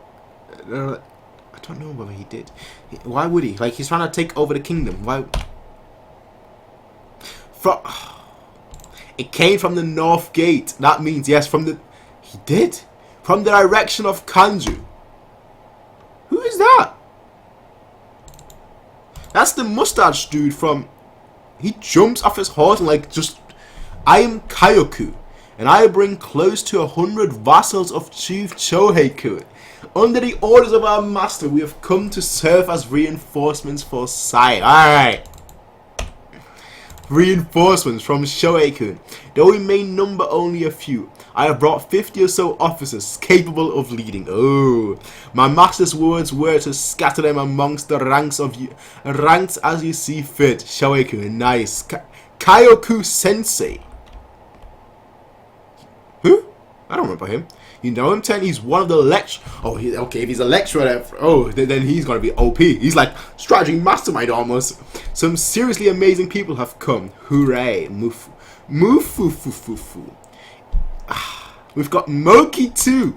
I don't know whether he did. Why would he? Like, he's trying to take over the kingdom. Why? It came from the north gate. That means, yes, he did. From the direction of Kanju. Who is that? That's the mustache dude from... He jumps off his horse and like just... I am Kyoku, and I bring close to 100 vassals of Chief Choheiku. Under the orders of our master, we have come to serve as reinforcements for Sai. Alright. Reinforcements from Shoei-kun. Though we may number only a few, I have brought 50 or so officers capable of leading. Oh, my master's words were to scatter them amongst the ranks as you see fit. Shoei-kun, nice. Kyoku Sensei. Who? I don't remember him. You know him, 10? He's one of the Oh, okay, if he's a lecturer, then he's going to be OP. He's like strategy mastermind almost. Some seriously amazing people have come. Hooray. Mufu. We've got Moki too.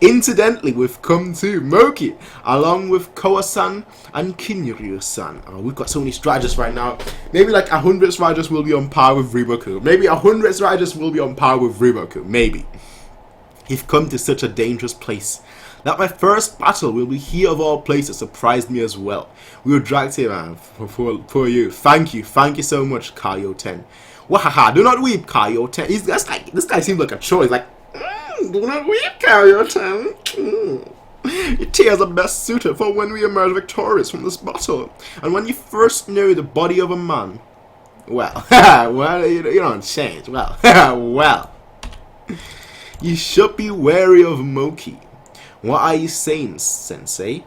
Incidentally, we've come to Moki, along with Koa-san and Kinryu-san. Oh, we've got so many strategists right now. Maybe like 100 strategists will be on par with Riboku. Maybe 100 strategists will be on par with Riboku. Maybe. You've come to such a dangerous place. That my first battle will be here of all places surprised me as well. We were dragged here, man. For you. Thank you so much, Kaio-ten. Wahaha, do not weep, Kaio-ten. This guy seems like a choice. Like, do not weep, Kaio-ten. Your tears are best suited for when we emerge victorious from this battle. And when you first know the body of a man. Well, well, you don't change. Well, well. You should be wary of Moki. What are you saying, Sensei?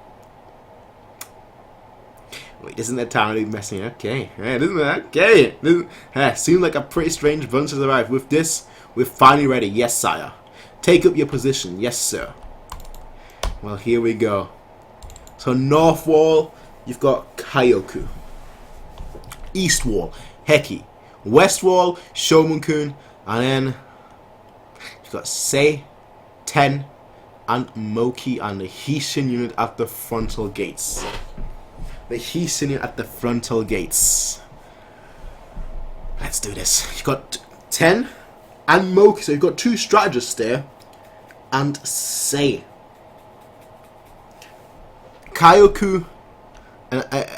Wait, isn't that time to be messing? Okay, right, isn't that? Okay. Seems like a pretty strange bunch has arrived. With this, we're finally ready. Yes, sire. Take up your position. Yes, sir. Well, here we go. So, north wall, you've got Kyoku. East wall, Heki. West wall, Shomun-kun. And then... you've got Sei, 10 and Moki and the Hishin unit at the frontal gates. The Hishin unit at the frontal gates. Let's do this. You've got 10 and Moki, so you've got 2 strategists there. And Sei. Kyoukai,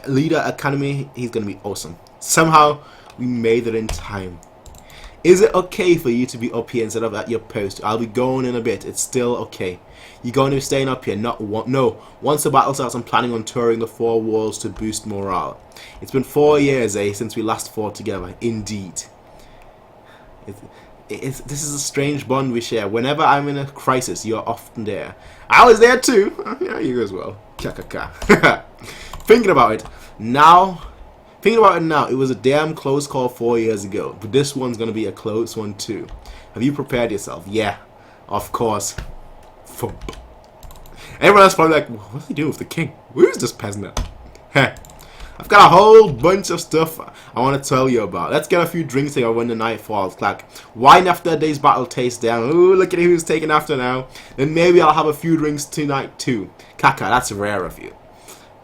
leader academy, he's gonna be awesome. Somehow we made it in time. Is it okay for you to be up here instead of at your post? I'll be going in a bit. It's still okay. You're going to be staying up here, not one. No. Once the battle starts, I'm planning on touring the 4 walls to boost morale. It's been 4 years, since we last fought together. Indeed. This is a strange bond we share. Whenever I'm in a crisis, you're often there. I was there too. Yeah, you as well. Thinking about it now, it was a damn close call 4 years ago. But this one's going to be a close one too. Have you prepared yourself? Yeah, of course. Everyone else probably like, what's he doing with the king? Where's this peasant? I've got a whole bunch of stuff I want to tell you about. Let's get a few drinks here when the night falls. Like, wine after a day's battle tastes down. Ooh, look at who's taking after now. Then maybe I'll have a few drinks tonight too. Kaka, that's rare of you.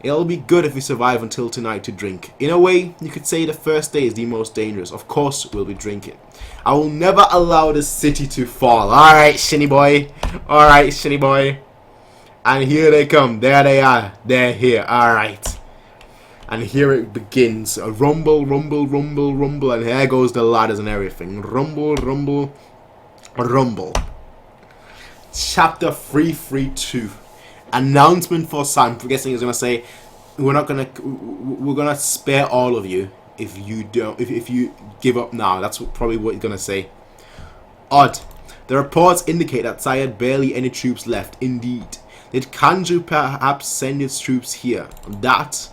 It'll be good if we survive until tonight to drink. In a way, you could say the first day is the most dangerous. Of course, we'll be drinking. I will never allow this city to fall. Alright, Shinny boy. Alright, Shinny boy. And here they come. There they are. They're here. Alright. And here it begins. A rumble, rumble, rumble, rumble. And here goes the ladders and everything. Rumble, rumble, rumble. Chapter 332. Announcement for Sam. I'm guessing he's gonna say, we're gonna spare all of you if you don't, if you give up now. That's probably what he's gonna say. Odd. The reports indicate that Sai had barely any troops left. Indeed. Did Kanju perhaps send its troops here? That,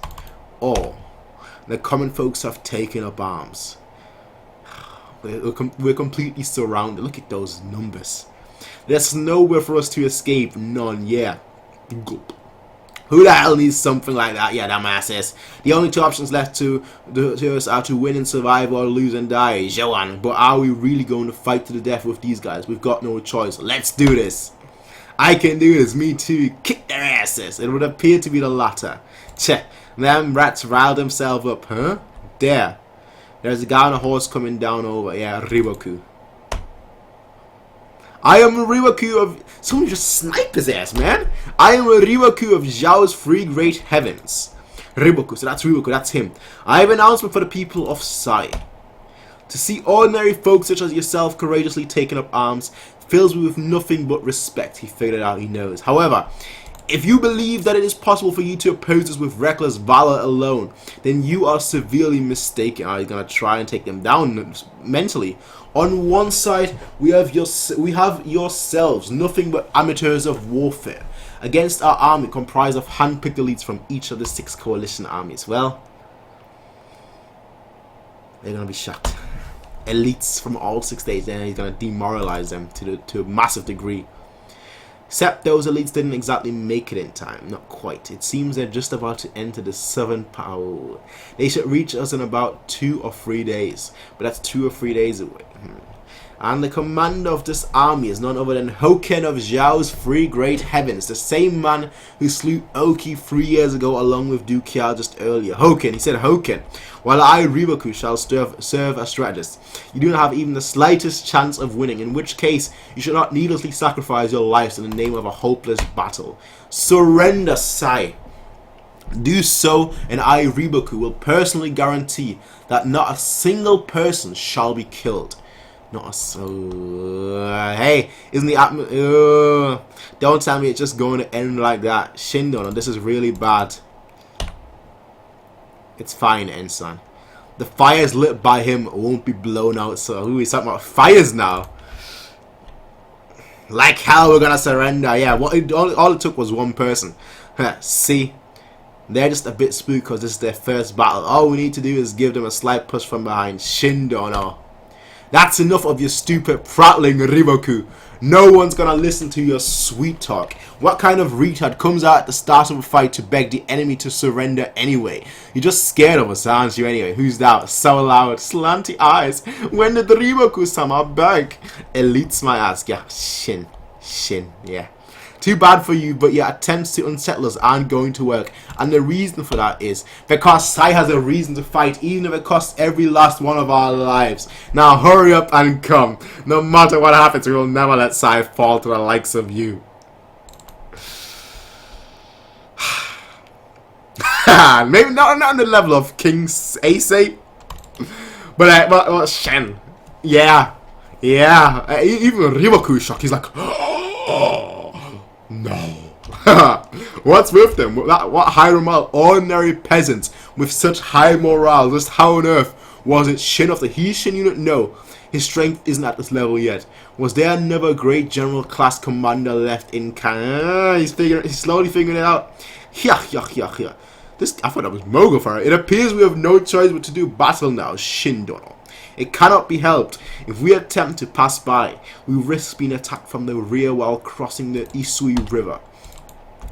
or the common folks have taken up arms. We're completely surrounded. Look at those numbers. There's nowhere for us to escape. None. Yeah. Who the hell needs something like that? Yeah, that man says. The only 2 options left to us are to win and survive or lose and die. Joanne, but are we really going to fight to the death with these guys? We've got no choice. Let's do this. I can do this. Me too. Kick their asses. It would appear to be the latter. Cheh. Them rats riled themselves up, huh? There. There's a guy on a horse coming down over. Yeah, Riboku. I am a Riboku of... Someone just snipe his ass, man. I am a Riboku of Zhao's 3 great heavens. Riboku, so that's Riboku, that's him. I have an announcement for the people of Sai. To see ordinary folks such as yourself courageously taking up arms fills me with nothing but respect. He figured it out, he knows. However, if you believe that it is possible for you to oppose us with reckless valor alone, then you are severely mistaken. Are you going to try and take them down mentally? On one side, we have yourselves, nothing but amateurs of warfare, against our army comprised of hand-picked elites from each of the 6 coalition armies. Well, they're going to be shocked. Elites from all 6 states, and he's going to demoralize them to a massive degree. Except those elites didn't exactly make it in time. Not quite. It seems they're just about to enter the southern power. They should reach us in about 2 or 3 days. But that's 2 or 3 days away. And the commander of this army is none other than Hoken of Zhao's 3 great heavens. The same man who slew Oki 3 years ago along with Dukia just earlier. Hoken. He said Hoken. While I, Riboku, shall serve as strategist. You do not have even the slightest chance of winning, in which case you should not needlessly sacrifice your lives in the name of a hopeless battle. Surrender, Sai. Do so, and I, Riboku, will personally guarantee that not a single person shall be killed. Not a soul. Hey, isn't the don't tell me it's just going to end like that. Shindo, this is really bad. It's fine, Ensign. The fires lit by him won't be blown out, so who is talking about fires now? Like hell, we're gonna surrender. Yeah, all it took was 1 person. See? They're just a bit spooked because this is their first battle. All we need to do is give them a slight push from behind. Shindo. That's enough of your stupid prattling, Riboku. No one's gonna listen to your sweet talk. What kind of retard comes out at the start of a fight to beg the enemy to surrender anyway? You're just scared of us, aren't you anyway? Who's that? So loud, slanty eyes. When did the Riboku-sama beg? Elites my ass, yeah, shin. Shin, yeah. Too bad for you, but your attempts to unsettle us aren't going to work. And the reason for that is because Sai has a reason to fight, even if it costs every last one of our lives. Now hurry up and come. No matter what happens, we will never let Sai fall to the likes of you. Maybe not on the level of King Ace, but Shen. Yeah. Even Ryubaku shock. He's like, oh, no. What's with them? What high morale? Ordinary peasants with such high morale. Just how on earth was it Shin of the Heishin unit? No, his strength isn't at this level yet. Was there another great general class commander left in Canada? He's slowly figuring it out. Yeah. I thought that was Mogo for it. It appears we have no choice but to do battle now, Shindono. It cannot be helped. If we attempt to pass by, we risk being attacked from the rear while crossing the Isui River.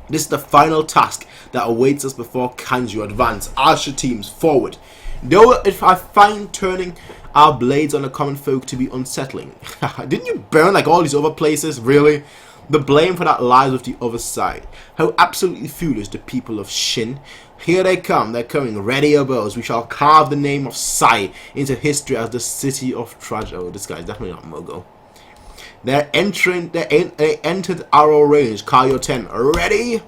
This is the final task that awaits us before Kanju advance. Asha teams forward. Though if I find turning our blades on the common folk to be unsettling. Didn't you burn like all these other places? Really? The blame for that lies with the other side. How absolutely foolish the people of Shin. Here they come, they're coming, ready your bows. We shall carve the name of Sai into history as the city of tragedy. Oh, this guy's definitely not Mogo. They entered arrow range. Kaio 10, ready?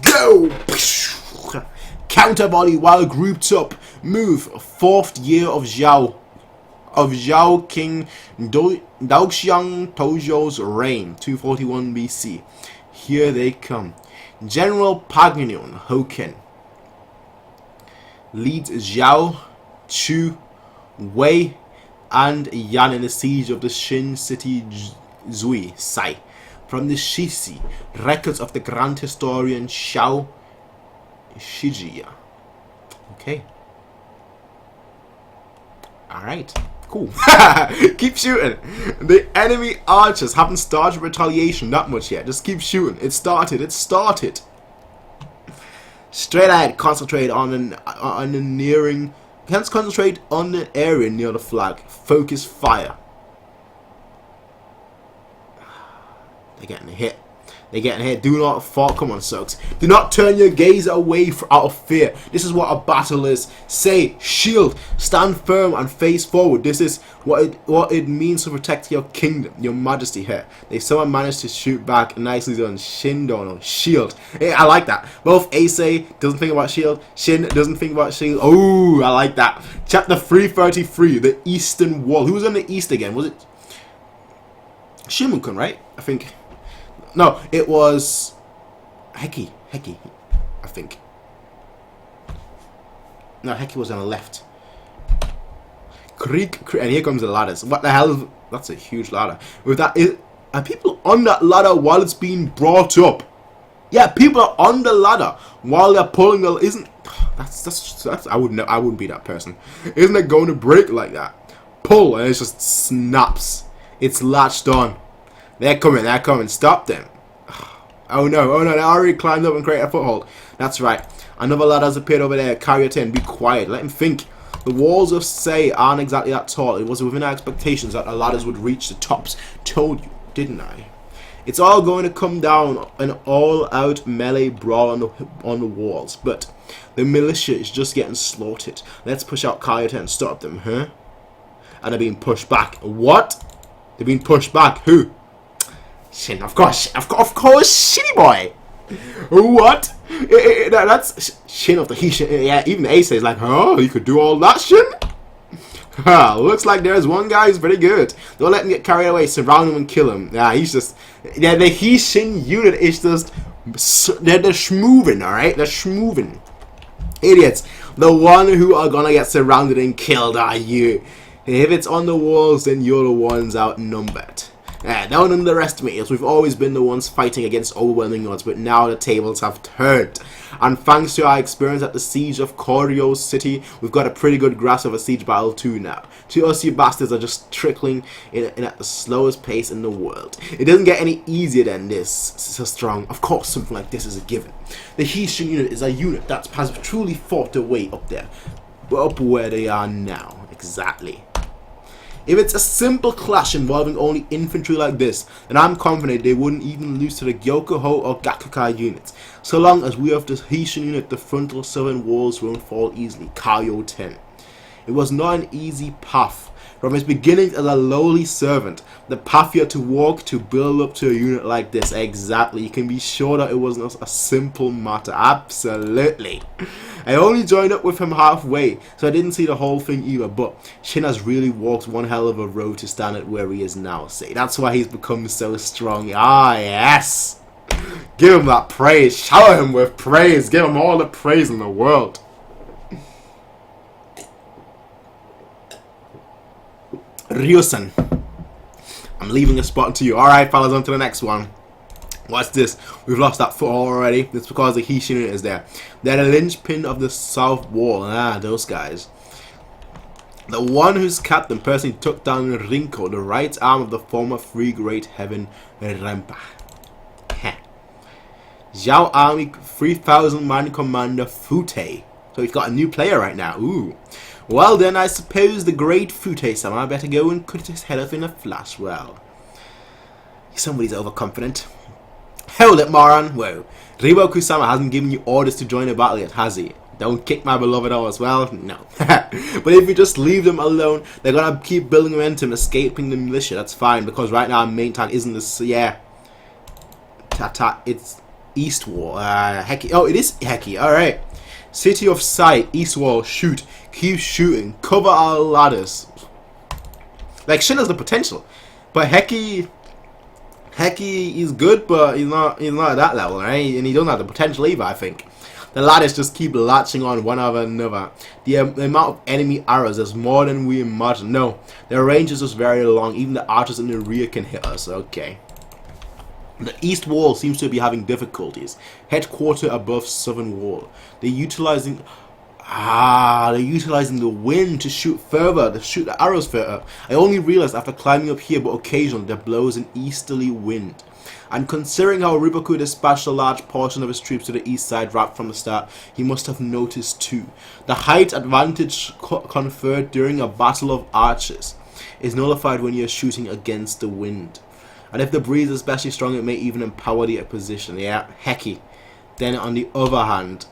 Go! Counter volley while grouped up. Move, 4th year of Zhao. King Daoxiang Tojo's reign, 241 BC. Here they come. General Pagnion Hoken leads Zhao, Chu, Wei, and Yan in the siege of the Shin city Zui, Sai. From the Shishi, records of the grand historian Xiao Shijiya. Okay. Alright. Cool. Keep shooting. The enemy archers haven't started retaliation that much yet. Just keep shooting. It started. Straight ahead. Concentrate on the nearing. Let's concentrate on the area near the flag. Focus fire. They're getting hit. Do not fall. Come on, Soaks. Do not turn your gaze away out of fear. This is what a battle is. Say, shield, stand firm and face forward. This is what it means to protect your kingdom, your majesty here. They somehow managed to shoot back. Nicely done. Shindono, shield. Hey, I like that. Both Ace doesn't think about shield. Shin doesn't think about shield. Oh, I like that. Chapter 333, the Eastern Wall. Who was on the east again? Was it Shimukun, right? I think. No, it was Heki, I think. No, Heki was on the left. Creek, and here comes the ladders. What the hell? That's a huge ladder. With that, are people on that ladder while it's being brought up? Yeah, people are on the ladder while they're pulling the. Isn't that's I wouldn't be that person. Isn't it going to break like that? Pull and it just snaps. It's latched on. They're coming, stop them. Oh no, they already climbed up and created a foothold. That's right. Another lad has appeared over there. Carrier 10, be quiet, let him think. The walls of Sei aren't exactly that tall. It was within our expectations that the ladders would reach the tops. Told you, didn't I? It's all going to come down an all-out melee brawl on the walls. But the militia is just getting slaughtered. Let's push out Carrier 10 and stop them, huh? And they're being pushed back. What? They're being pushed back. Who? Shin, of course, Shitty Boy. What? That's Shin of the Heishin. Yeah, even Ace is like, oh, you could do all that, Shin? Looks like there's one guy who's pretty good. Don't let him get carried away. Surround him and kill him. Yeah, he's just. Yeah, the Heishin unit is just. They're schmoovin', alright? They're schmoovin'. Idiots. The one who are gonna get surrounded and killed are you. If it's on the walls, then you're the ones outnumbered. Don't underestimate us. We've always been the ones fighting against overwhelming odds, but now the tables have turned. And thanks to our experience at the siege of Koryo City, we've got a pretty good grasp of a siege battle too now. To us, you bastards are just trickling in at the slowest pace in the world. It doesn't get any easier than this. So strong. Of course, something like this is a given. The Heishin unit is a unit that has truly fought their way up there. Up where they are now. Exactly. If it's a simple clash involving only infantry like this, then I'm confident they wouldn't even lose to the Gyokuho or Gakukai units. So long as we have the Haitian unit, the frontal southern walls won't fall easily. Kaio 10. It was not an easy path. From his beginnings as a lowly servant, the path he had to walk to build up to a unit like this. Exactly. You can be sure that it was not a simple matter. Absolutely. I only joined up with him halfway, so I didn't see the whole thing either. But Shin has really walked one hell of a road to stand at where he is now. See, that's why he's become so strong. Ah, yes. Give him that praise. Shower him with praise. Give him all the praise in the world. Ryosan, I'm leaving a spot to you. Alright, fellas, on to the next one. What's this? We've lost that foot already. It's because the Haitian unit is there. They're the linchpin of the south wall. Ah, those guys. The one whose captain personally took down Rinko, the right arm of the former Free Great Heaven Rempa. Zhao Army 3,000 man commander Fute. So we've got a new player right now. Ooh. Well then, I suppose the great Fute-sama better go and cut his head off in a flash. Well, somebody's overconfident. Hold it, moron. Whoa. Riboku-sama hasn't given you orders to join a battle yet, has he? Don't kick my beloved as well? No. But if you just leave them alone, they're gonna keep building momentum, escaping the militia. That's fine, because right now our main tank isn't this. Yeah. It's East Wall. Heki. Oh, it is Heki. Alright. City of Sight, East Wall, shoot. Keep shooting. Cover our ladders. Like, Shin has the potential. But Heki is good, but he's not at that level, right? And he doesn't have the potential either, I think. The ladders just keep latching on one over another. The amount of enemy arrows is more than we imagine. No, their range is just very long. Even the archers in the rear can hit us. Okay. The east wall seems to be having difficulties. Headquarter above southern wall. They're utilizing the wind to shoot further, to shoot the arrows further. I only realized after climbing up here, but occasionally there blows an easterly wind. And considering how Riboku dispatched a large portion of his troops to the east side right from the start, he must have noticed too. The height advantage conferred during a battle of archers is nullified when you're shooting against the wind. And if the breeze is especially strong, it may even empower the position. Yeah, Heki. Then on the other hand,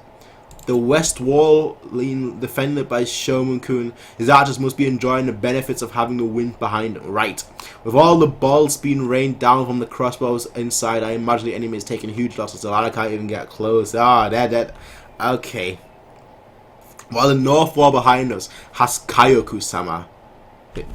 the west wall defended by Shomun-kun, his archers must be enjoying the benefits of having the wind behind them. Right. With all the bolts being rained down from the crossbows inside, I imagine the enemy is taking huge losses. So I can't even get close. Ah, they're dead. Okay. While the north wall behind us has Kyoku-sama.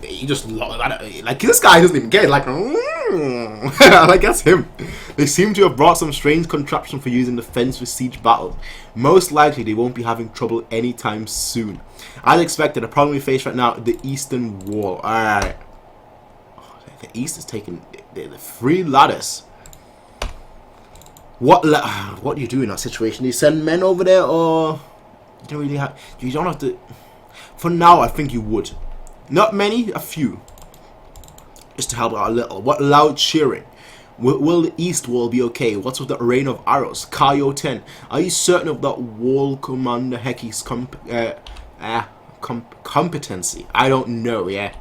He just like this guy doesn't even get it. Like, like that's him. They seem to have brought some strange contraption for using the fence for siege battle. Most likely they won't be having trouble anytime soon. As expected, the problem we face right now is the eastern wall. Alright. Oh, the east is taking the three ladders. What do you do in that situation? Do you send men over there, or you don't really have? You don't have to. For now, I think you would. Not many, a few. Just to help out a little. What loud cheering. Will the east wall be okay? What's with the rain of arrows? Kaio 10. Are you certain of that wall commander Heki's competency? I don't know, yeah.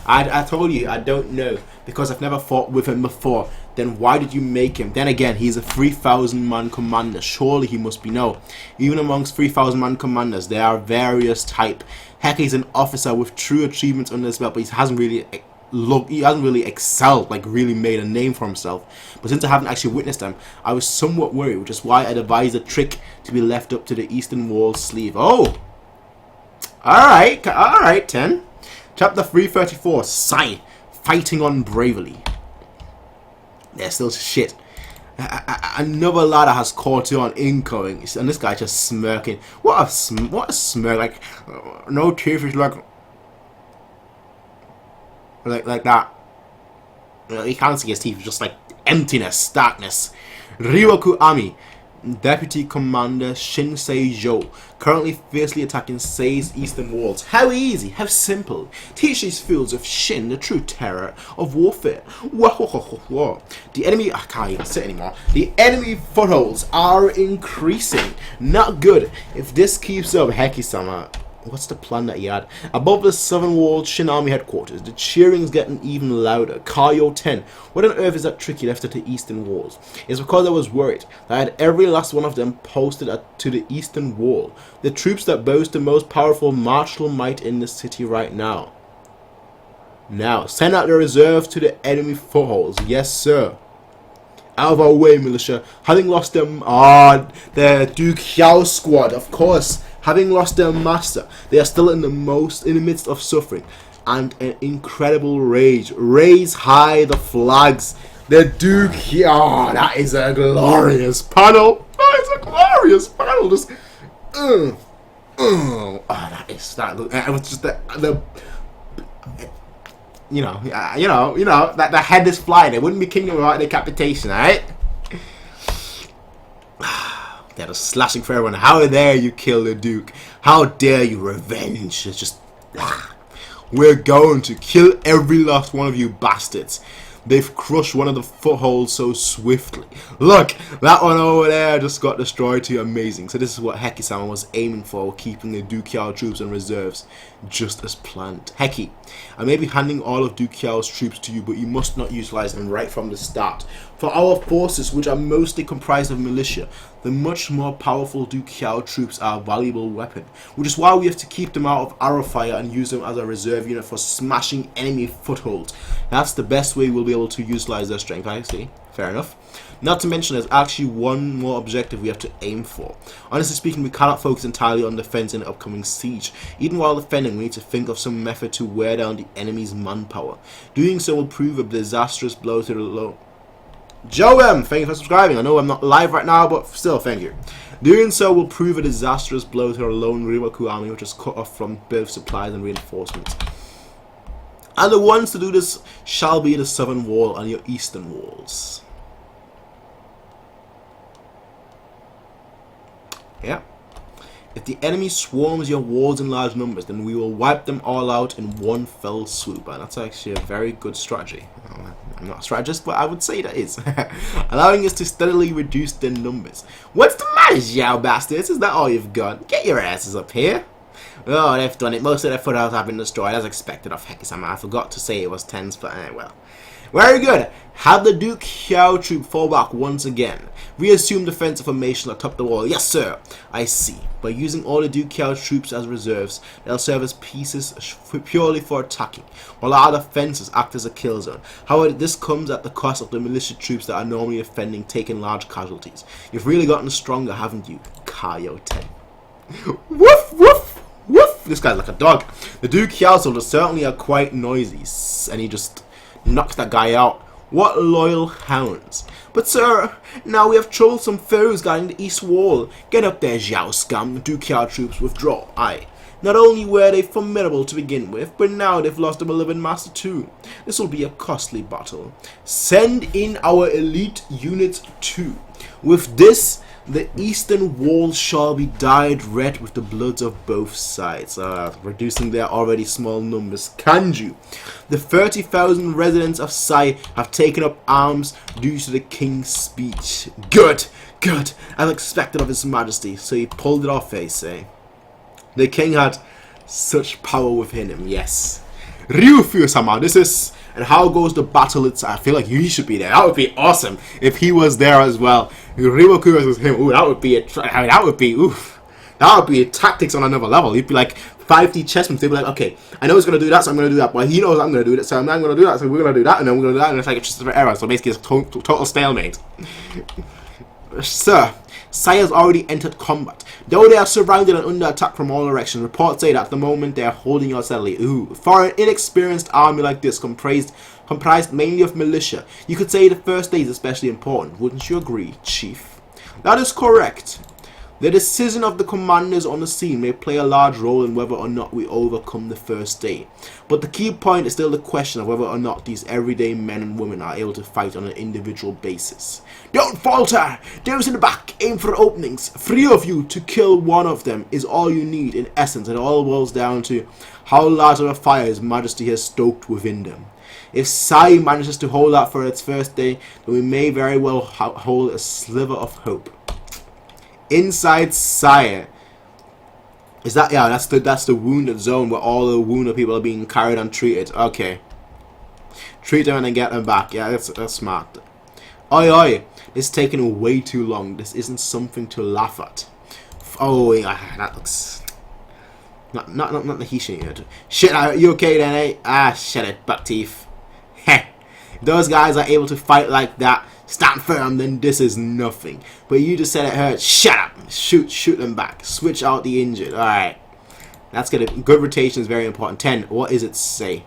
I told you, I don't know. Because I've never fought with him before. Then why did you make him? Then again, he's a 3,000 man commander. Surely he must be. No. Even amongst 3,000 man commanders, there are various type. Heki's an officer with true achievements under his belt, but he hasn't really excelled, like really made a name for himself. But since I haven't actually witnessed them, I was somewhat worried, which is why I devised a trick to be left up to the eastern wall sleeve. Oh! Alright, 10. Chapter 334, Sai, fighting on bravely. They're still shit. Another ladder has caught on incoming, and this guy just smirking. What a smirk! Like no teeth. He's like that. You can't see his teeth. Just like emptiness, darkness. Ryoku Ami, Deputy Commander Shinsei Jo, currently fiercely attacking Sei's eastern walls. How easy, how simple. Teach these fields of Shin the true terror of warfare. Whoa. The enemy, I can't even sit anymore. The enemy footholds are increasing. Not good. If this keeps up, Heki-sama, what's the plan that he had? Above the southern wall Shin Army headquarters, the cheering's getting even louder. Kaio 10. What on earth is that trick he left at the eastern walls? It's because I was worried that I had every last one of them posted to the eastern wall. The troops that boast the most powerful martial might in the city right now. Now, send out the reserves to the enemy footholds. Yes, sir. Out of our way, militia. Having lost them, the Duke Xiao squad, of course. Having lost their master, they are still in the midst of suffering and an incredible rage. Raise high the flags. The Duke Xiao. That is a glorious panel. That is a glorious panel. Just, that it was just the that the head is flying. It wouldn't be kingdom without decapitation, alright? They're just slashing for everyone. How dare you kill the Duke? How dare you revenge? It's just we're going to kill every last one of you bastards. They've crushed one of the footholds so swiftly. Look, that one over there just got destroyed too. Amazing. So this is what Heki-sama was aiming for, keeping the Duke Xiao troops and reserves just as planned. Heki, I may be handing all of Duke Xiao's troops to you, but you must not utilize them right from the start. For our forces, which are mostly comprised of militia, the much more powerful Duke Xiao troops are a valuable weapon, which is why we have to keep them out of arrow fire and use them as a reserve unit for smashing enemy footholds. That's the best way we'll be able to utilize their strength. I see. Fair enough. Not to mention there's actually one more objective we have to aim for. Honestly speaking, we cannot focus entirely on defense in the upcoming siege. Even while defending, we need to think of some method to wear down the enemy's manpower. Doing so will prove a disastrous blow to the low. Joe M, thank you for subscribing. I know I'm not live right now, but still, thank you. Doing so will prove a disastrous blow to our lone Ryubaku army, which is cut off from both supplies and reinforcements. And the ones to do this shall be the southern wall and your eastern walls. Yeah. If the enemy swarms your walls in large numbers, then we will wipe them all out in one fell swoop. And that's actually a very good strategy. I'm not a strategist, but I would say that is. Allowing us to steadily reduce their numbers. What's the matter, Xiao bastards? Is that all you've got? Get your asses up here. Oh, they've done it. Most of their footholds have been destroyed, as expected of Heki-sama. I forgot to say it was tens, but well. Very good. Have the Duke Xiao troop fall back once again. Reassume defensive formation atop the wall. Yes, sir. I see. By using all the Duke Xiao troops as reserves, they'll serve as pieces purely for attacking, while our defenses act as a kill zone. However, this comes at the cost of the militia troops that are normally defending, taking large casualties. You've really gotten stronger, haven't you, Kaio 10? Woof, woof, woof. This guy's like a dog. The Duke Xiao soldiers certainly are quite noisy, and he just knocks that guy out. What loyal hounds. But sir, now we have troublesome foes guarding the east wall. Get up there, Xiao scum. The Duke Xiao troops withdraw. Aye. Not only were they formidable to begin with, but now they've lost a beloved master too. This will be a costly battle. Send in our elite units too. With this, the eastern wall shall be dyed red with the bloods of both sides, reducing their already small numbers. Kanju. The 30,000 residents of Sai have taken up arms due to the king's speech. Good, good, as expected of his majesty. So he pulled it off, they say. The king had such power within him, yes. Ryufu-sama, this is... And how goes the battle? I feel like he should be there. That would be awesome if he was there as well. Ryubaku versus him. Ooh, that would be that would be tactics on another level. He'd be like 5D chessmen. They'd be like, okay, I know he's gonna do that, so I'm gonna do that. But he knows I'm gonna do it, so I'm not gonna do that. So we're gonna do that, and then we're gonna do that, and it's like it's just an error. So basically, it's total stalemate. Sir, Sai has already entered combat. Though they are surrounded and under attack from all directions, reports say that at the moment they are holding out steadily. Ooh, for an inexperienced army like this, comprised mainly of militia, you could say the first day is especially important. Wouldn't you agree, Chief? That is correct. The decision of the commanders on the scene may play a large role in whether or not we overcome the first day. But the key point is still the question of whether or not these everyday men and women are able to fight on an individual basis. Don't falter! Those in the back, aim for openings. 3 of you to kill 1 of them is all you need. In essence, it all boils down to how large of a fire His Majesty has stoked within them. If Sai manages to hold out for its first day, then we may very well hold a sliver of hope. Inside Sire. Is that, yeah, that's the wounded zone where all the wounded people are being carried and treated. Okay. Treat them and then get them back. Yeah, that's smart. Oi, oi. It's taking way too long. This isn't something to laugh at. Oh, yeah, that looks... Not the Hishin yet. Shit, are you okay then, eh? Ah, shut it, buck teeth. Heh. If those guys are able to fight like that, stand firm, then this is nothing. But you just said it hurt. Shut up. Shoot them back. Switch out the injured. Alright. That's good. Good rotation is very important. 10. What does it say?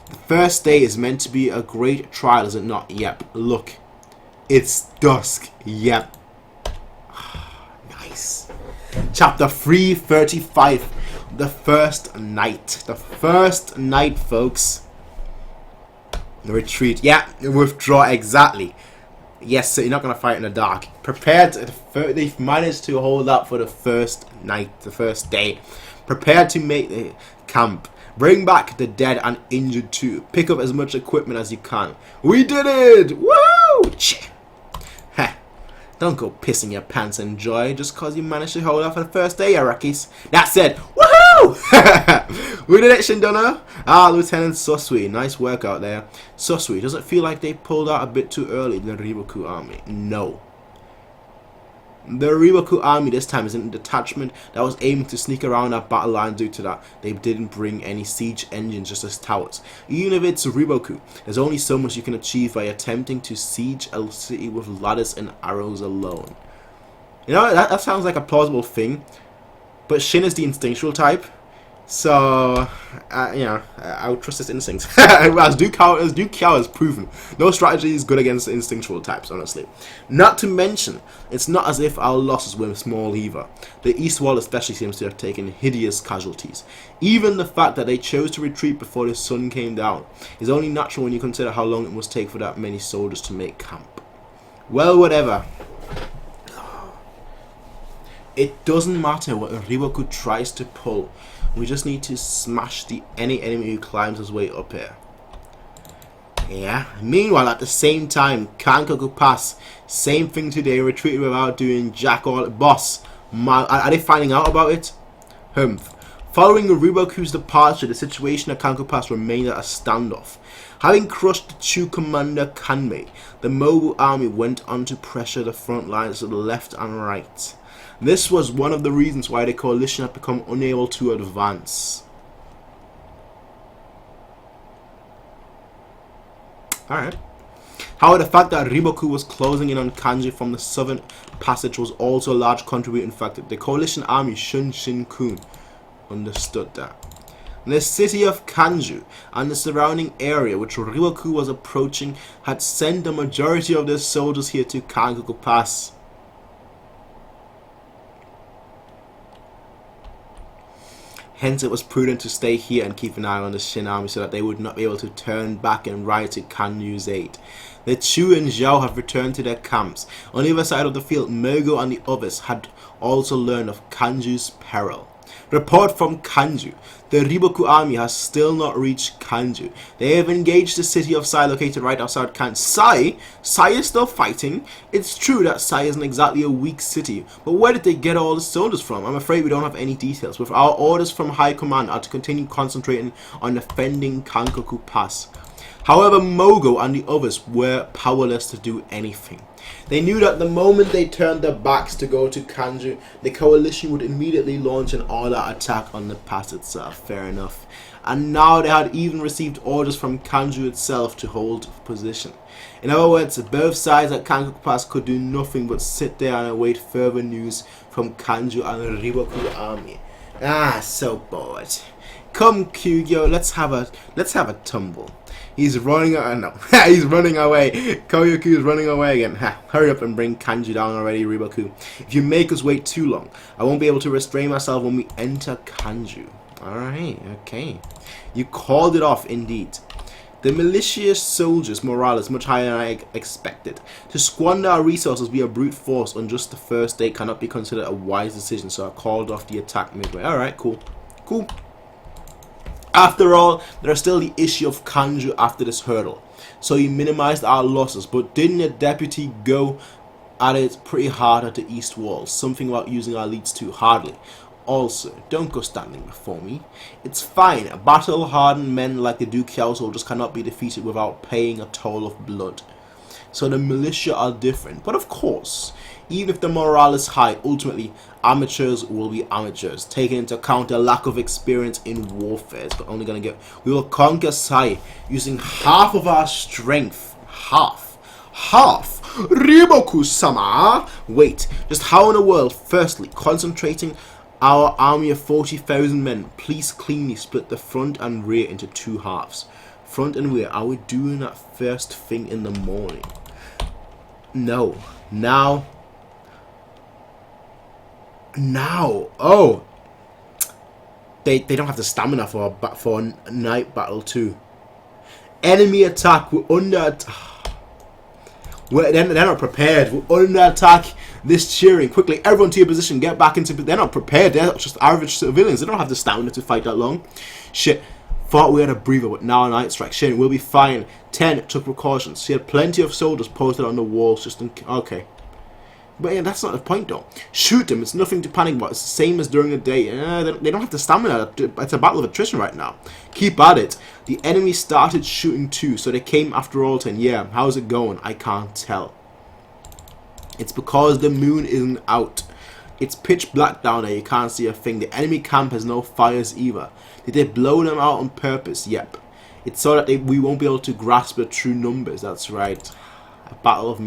The first day is meant to be a great trial, is it not? Yep. Look. It's dusk. Yep. Nice. Chapter 335. The first night. The first night, folks. The retreat. Yeah. Withdraw. Exactly. Yes, so you're not going to fight in the dark. Prepared. They've managed to hold up for the first night. The first day. Prepared to make the camp. Bring back the dead and injured too. Pick up as much equipment as you can. We did it! Woo! Heh. Don't go pissing your pants in joy just cause you managed to hold up for the first day, Arakis. That said, woohoo! We did it, Shindona. Ah, Lieutenant Susui. Nice work out there. Susui, does it feel like they pulled out a bit too early, the Riboku army? No. The Riboku army this time isn't a detachment that was aiming to sneak around our battle line. Due to that, they didn't bring any siege engines, just as towers. Even if it's Riboku, there's only so much you can achieve by attempting to siege a city with ladders and arrows alone. You know, that sounds like a plausible thing, but Shin is the instinctual type, so you know, I would trust his instincts. as Duke Xiao has proven, no strategy is good against instinctual types, honestly. Not to mention, it's not as if our losses were small either. The East Wall especially seems to have taken hideous casualties. Even the fact that they chose to retreat before the sun came down is only natural when you consider how long it must take for that many soldiers to make camp. Well, whatever. It doesn't matter what Riboku tries to pull. We just need to smash any enemy who climbs his way up here. Yeah. Meanwhile, at the same time, Kankaku Pass, same thing today, retreated without doing jack all. Boss, are they finding out about it? Humph. Following Riboku's departure, the situation at Kankaku Pass remained at a standoff. Having crushed the Chu commander Kanmei, the Mogul army went on to pressure the front lines to the left and right. This was one of the reasons why the coalition had become unable to advance. Alright. However, the fact that Riboku was closing in on Kanji from the southern passage was also a large contributing factor. The coalition army Shin-Kun understood that. The city of Kanju and the surrounding area which Riboku was approaching had sent the majority of their soldiers here to Kankaku Pass. Hence, it was prudent to stay here and keep an eye on the Shin army so that they would not be able to turn back and ride to Kanju's aid. The Chu and Zhao have returned to their camps. On the other side of the field, Mogo and the others had also learned of Kanju's peril. Report from Kanju. The Riboku army has still not reached Kanju. They have engaged the city of Sai located right outside Kanju. Sai is still fighting. It's true that Sai isn't exactly a weak city, but where did they get all the soldiers from? I'm afraid we don't have any details. With our orders from High Command are to continue concentrating on defending Kankaku Pass. However, Mogo and the others were powerless to do anything. They knew that the moment they turned their backs to go to Kanju, the coalition would immediately launch an all-out attack on the pass itself. Fair enough. And now they had even received orders from Kanju itself to hold position. In other words, both sides at Kankaku Pass could do nothing but sit there and await further news from Kanju and the Riboku army. Ah, so bored. Come, Kyoukai, let's have a tumble. He's running. No, he's running away. Koyaku is running away again. Hurry up and bring Kanji down already, Riboku. If you make us wait too long, I won't be able to restrain myself when we enter Kanju. Alright, okay. You called it off, indeed. The malicious soldiers' morale is much higher than I expected. To squander our resources via brute force on just the first day cannot be considered a wise decision, so I called off the attack midway. Alright, cool. Cool. After all, there's still the issue of Kanju after this hurdle. So he minimized our losses, but didn't the deputy go at it pretty hard at the east wall? Something about using our leads too hardly. also, don't go standing before me. It's fine. Battle-hardened men like the Duke soldiers cannot be defeated without paying a toll of blood. So the militia are different. But of course, even if the morale is high, ultimately, amateurs will be amateurs. Taking into account their lack of experience in warfare. It's only going to get... We will conquer Sai using half of our strength. Half. Riboku-sama! Wait, just how in the world? Firstly, concentrating our army of 40,000 men. Please cleanly split the front and rear into 2 halves. Front and rear, are we doing that first thing in the morning? No. Now. Oh. They don't have the stamina for a night battle too. Enemy attack. We're under attack. They're not prepared. We're under attack. This cheering. Quickly, everyone to your position. Get back into... They're not prepared. They're just average civilians. They don't have the stamina to fight that long. Shit. Thought we had a breather, but now a night strike. Shit, we'll be fine. 10 took precautions. She had plenty of soldiers posted on the walls just in... Okay. But yeah, that's not the point though. Shoot them. It's nothing to panic about. It's the same as during the day. They don't have the stamina. It's a battle of attrition right now. Keep at it. The enemy started shooting too, so they came after all 10. Yeah, how's it going? I can't tell. It's because the moon isn't out. It's pitch black down there. You can't see a thing. The enemy camp has no fires either. Did they blow them out on purpose? Yep. It's so that we won't be able to grasp the true numbers. That's right. A battle of a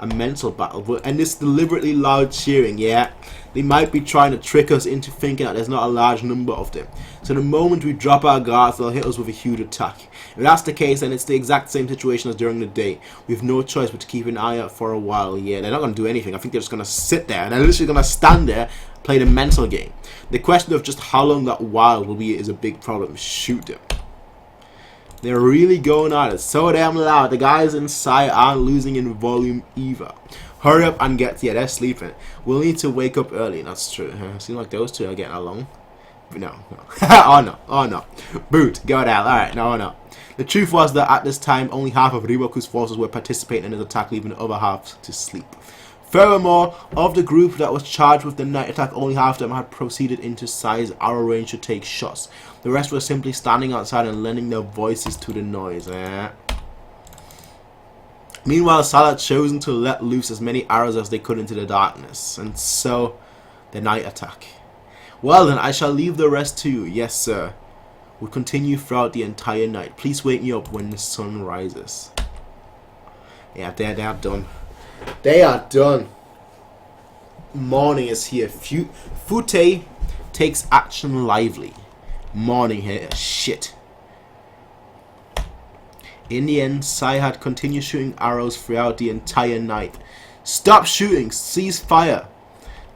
mental battle. And this deliberately loud cheering, yeah, they might be trying to trick us into thinking that there's not a large number of them. So the moment we drop our guards, they'll hit us with a huge attack. If that's the case, then it's the exact same situation as during the day. We have no choice but to keep an eye out for a while. Yeah, they're not going to do anything. I think they're just going to sit there and they're literally going to stand there, play the mental game. The question of just how long that while will be is a big problem. Shoot them. They're really going at it. So damn loud. The guys inside aren't losing in volume either. Hurry up and get... Yeah, they're sleeping. We'll need to wake up early. That's true. Seems like those two are getting along. But no. Oh no. Boot. Go down. Alright, no. The truth was that at this time, only half of Riboku's forces were participating in his attack, leaving the other half to sleep. Furthermore, of the group that was charged with the night attack, only half of them had proceeded into Sai's arrow range to take shots. The rest were simply standing outside and lending their voices to the noise. Meanwhile, Sai had chosen to let loose as many arrows as they could into the darkness. And so, the night attack. Well then, I shall leave the rest to you. Yes, sir. We'll continue throughout the entire night. Please wake me up when the sun rises. Yeah, they are done. They are done. Morning is here. Fute takes action lively. Morning here. Shit. In the end, Sai had continued shooting arrows throughout the entire night. Stop shooting! Cease fire!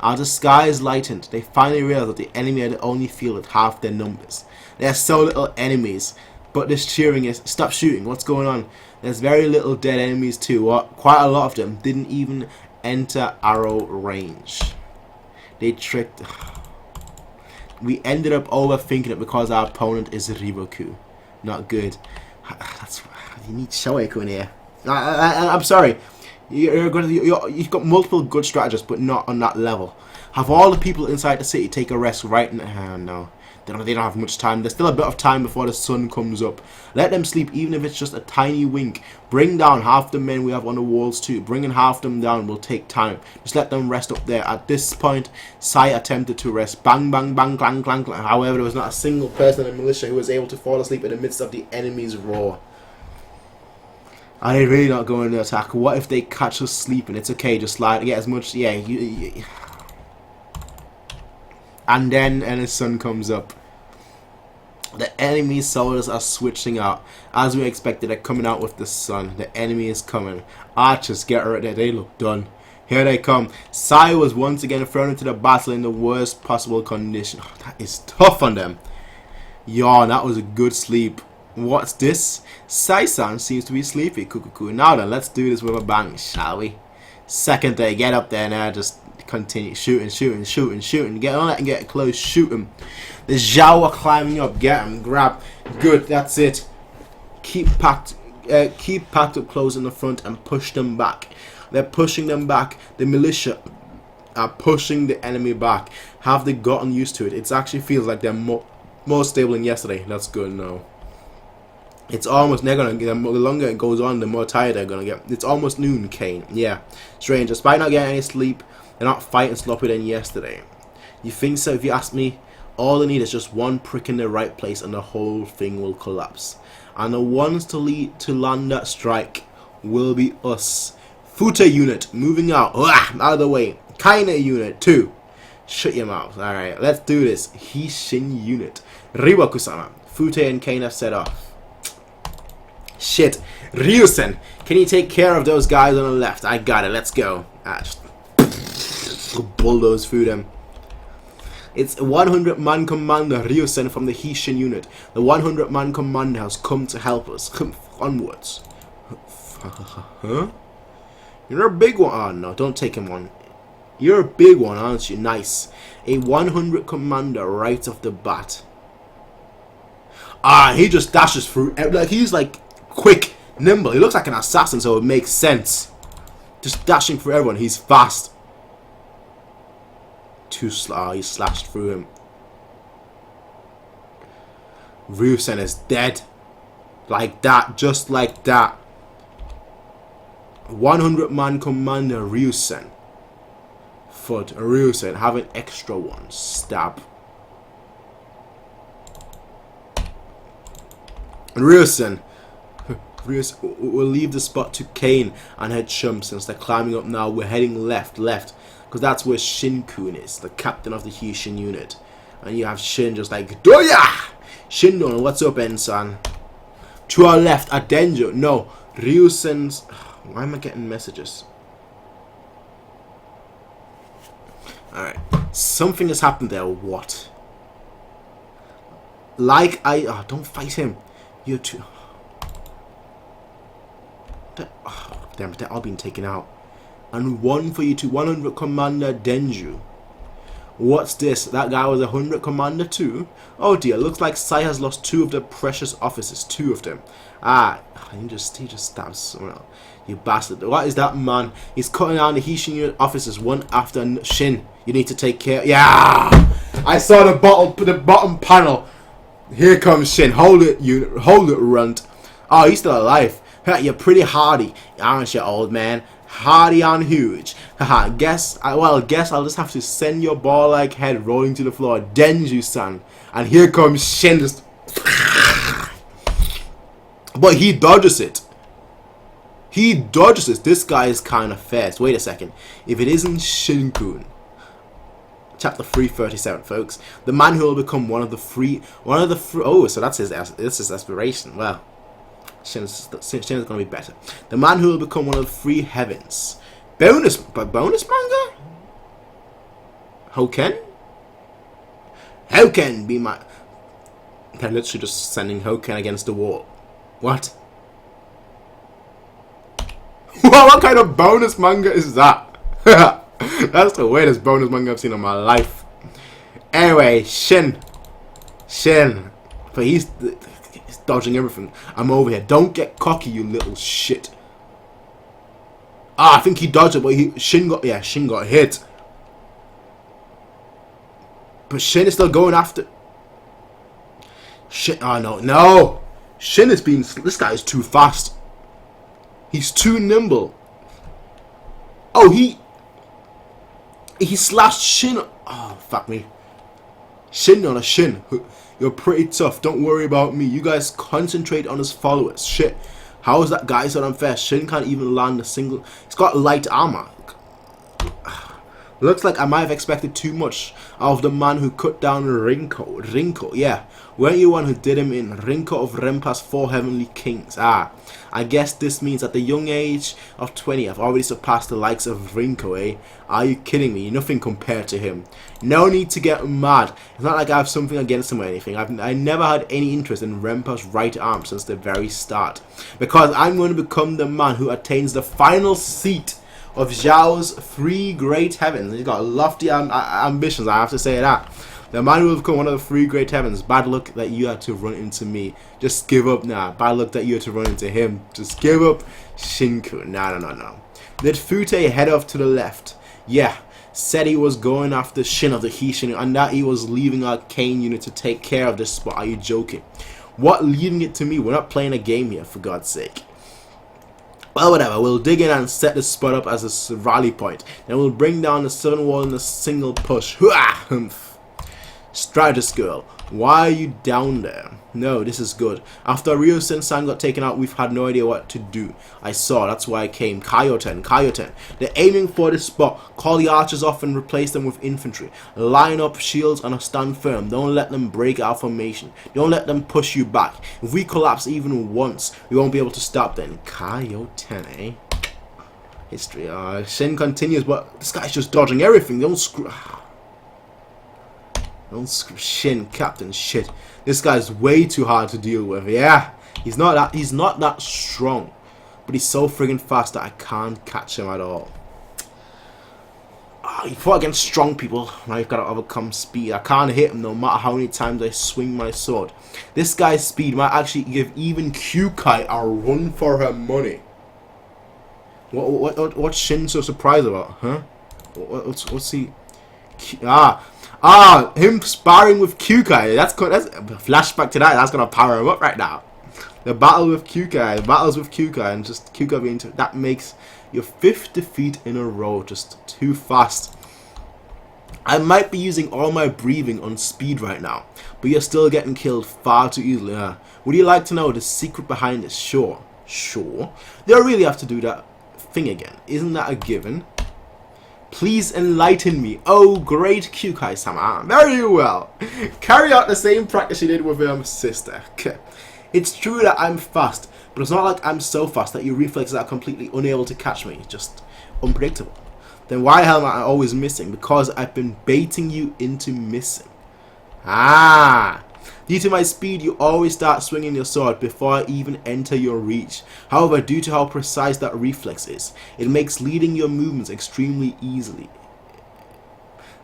As the skies lightened, they finally realized that the enemy had only fielded half their numbers. There are so little enemies, but this cheering is... Stop shooting, what's going on? There's very little dead enemies too. Quite a lot of them didn't even enter arrow range. They tricked... We ended up overthinking it because our opponent is Riboku. Not good. That's... You need Shoeiku in here. I'm sorry. You've got multiple good strategists, but not on that level. Have all the people inside the city take a rest right now? No. They don't have much time. There's still a bit of time before the sun comes up. Let them sleep, even if it's just a tiny wink. Bring down half the men we have on the walls too. Bringing half them down will take time. Just let them rest up there. At this point, Sai attempted to rest. Bang, bang, bang, clang, clang, clang. However, there was not a single person in the militia who was able to fall asleep in the midst of the enemy's roar. Are they really not going to attack? What if they catch us sleeping? It's okay, just slide. Get as much... Yeah, and then the sun comes up. The enemy soldiers are switching out. As we expected, they're coming out with the sun. The enemy is coming. Archers, get right there. They look done. Here they come. Sai was once again thrown into the battle in the worst possible condition. Oh, that is tough on them. Yawn, that was a good sleep. What's this? Sai-san seems to be sleepy. Cuckoo. Now then, let's do this with a bang, shall we? Second day, get up there now. Just continue shooting. Get on it and get close. Shoot him. The Zhao are climbing up. Get him. Grab. Good. That's it. Keep packed up close in the front and push them back. They're pushing them back. The militia at pushing the enemy back. Have they gotten used to it? It actually feels like they're more stable than yesterday. That's good now. It's almost, the longer it goes on, the more tired they're gonna get. It's almost noon, Kane. Yeah, strange. Despite not getting any sleep, they're not fighting sloppy than yesterday. You think so? If you ask me, all they need is just one prick in the right place and the whole thing will collapse. And the ones to land that strike will be us. Fute unit, moving out. Out of the way. Kaine unit, 2. Shut your mouth. Alright, let's do this. Hishin unit. Riwakusama. Fute and Kaine have set off. Shit. Ryusen, can you take care of those guys on the left? I got it. Let's go. Just bulldoze through them. It's 100-man commander Ryusen from the Hishin unit. The 100-man commander has come to help us. Onwards. Huh? You're a big one. Oh no, don't take him on. You're a big one, aren't you? Nice. A 100 commander right off the bat. He just dashes through. Like, he's like quick, nimble. He looks like an assassin, so it makes sense. Just dashing through everyone. He's fast. He slashed through him. Ryusen is dead. Like that. Just like that. 100-man commander Ryusen. Foot. Ryusen. Have an extra one. Stab. Ryusen will leave the spot to Kane and head chump since they're climbing up now. We're heading left. Because that's where Shin-kun is, the captain of the Hishin unit. And you have Shin just like, Doya! Shindon, what's up, Ensan? To our left, Adenjo. No, Ryusen's... Why am I getting messages? Alright. Something has happened there. What? Like I... Oh, don't fight him. You're too... Damn it, they're all being taken out. And one for you to 100 Commander Denju. What's this? That guy was 100 Commander too? Oh dear, looks like Sai has lost 2 of the precious officers. 2 of them. He just stabs someone else. You bastard. What is that man? He's cutting down the Hishin unit officers one after. Shin, you need to take care. Yeah! I saw the bottom panel. Here comes Shin. Hold it, unit. Hold it, runt. Oh, he's still alive. You're pretty hardy, aren't you, old man? Hardy and huge. Haha, guess I'll just have to send your ball-like head rolling to the floor. Denju-san. And here comes Shin. But he dodges it. This guy is kind of fast. Wait a second. If it isn't Shin-kun. Chapter 337, folks. The man who will become one of the free. Oh, so that's his aspiration. Well. Shin's going to be better. The man who will become one of the 3 heavens. Bonus manga? Hoken be my... They're literally just sending Hoken against the wall. What? What kind of bonus manga is that? That's the weirdest bonus manga I've seen in my life. Anyway, Shin. But he's dodging everything. I'm over here. Don't get cocky, you little shit. I think he dodged it, but Shin got hit. But Shin is still going after. Shit! Oh no! Shin is being. This guy is too fast. He's too nimble. Oh, he slashed Shin. Oh, fuck me. Shin on a Shin. You're pretty tough. Don't worry about me. You guys concentrate on his followers. Shit. How is that guy so unfair? Shin can't even land a single... He's got light armor. Looks like I might have expected too much out of the man who cut down Rinko, yeah. Weren't you one who did him in Rinko of Rempa's 4 heavenly kings? I guess this means at the young age of 20 I've already surpassed the likes of Rinko, eh? Are you kidding me? Nothing compared to him. No need to get mad. It's not like I have something against him or anything. I never had any interest in Rempa's right arm since the very start. Because I'm going to become the man who attains the final seat of Zhao's 3 great heavens. He's got lofty ambitions, I have to say that. The man who will become one of the 3 great heavens. Bad luck that you had to run into me. Just give up now. Bad luck that you had to run into him. Just give up. Shinku. No. Did Fute head off to the left? Yeah. said he was going after Shin of the Heat unit and that he was leaving our Kane unit to take care of this spot. Are you joking? What, leaving it to me? We're not playing a game here, for God's sake. Well, whatever, we'll dig in and set this spot up as a rally point. Then we'll bring down the southern wall in a single push. Strategist girl, why are you down there? No, this is good. After Ryo-sen-san got taken out, we've had no idea what to do. I saw, that's why I came. Kaioten. They're aiming for this spot. Call the archers off and replace them with infantry. Line up shields and stand firm. Don't let them break our formation. Don't let them push you back. If we collapse even once, we won't be able to stop them. Kaioten, eh? History. Shin continues, but this guy's just dodging everything. Don't screw Shin, Captain, shit. This guy's way too hard to deal with. Yeah, he's not that strong, but he's so friggin' fast that I can't catch him at all. You fought against strong people. Now you've got to overcome speed. I can't hit him no matter how many times I swing my sword. This guy's speed might actually give even Kyoukai a run for her money. What's Shin so surprised about, huh? What's he? Him sparring with Kyoukai. That's a flashback to that. That's gonna power him up right now. The battle with Kyoukai, and just Kyoukai being that makes your 5th defeat in a row. Just too fast. I might be using all my breathing on speed right now, but you're still getting killed far too easily. Would you like to know the secret behind this? Sure. They'll really have to do that thing again. Isn't that a given? Please enlighten me. Oh, great Kyoukai-sama. Very well. Carry out the same practice you did with your sister. It's true that I'm fast, but it's not like I'm so fast that your reflexes are completely unable to catch me. Just unpredictable. Then why the hell am I always missing? Because I've been baiting you into missing. Due to my speed, you always start swinging your sword before I even enter your reach. However, due to how precise that reflex is, it makes leading your movements extremely easily.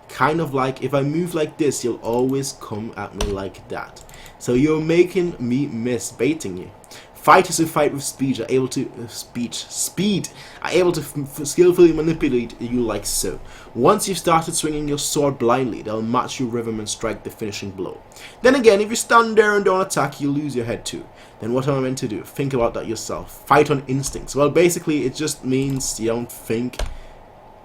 Kind of like, if I move like this, you'll always come at me like that. So you're making me miss, baiting you. Fighters who fight with speed are able to skillfully manipulate you like so. Once you've started swinging your sword blindly, they'll match your rhythm and strike the finishing blow. Then again, if you stand there and don't attack, you lose your head too. Then what am I meant to do? Think about that yourself. Fight on instincts. Well, basically, it just means you don't think.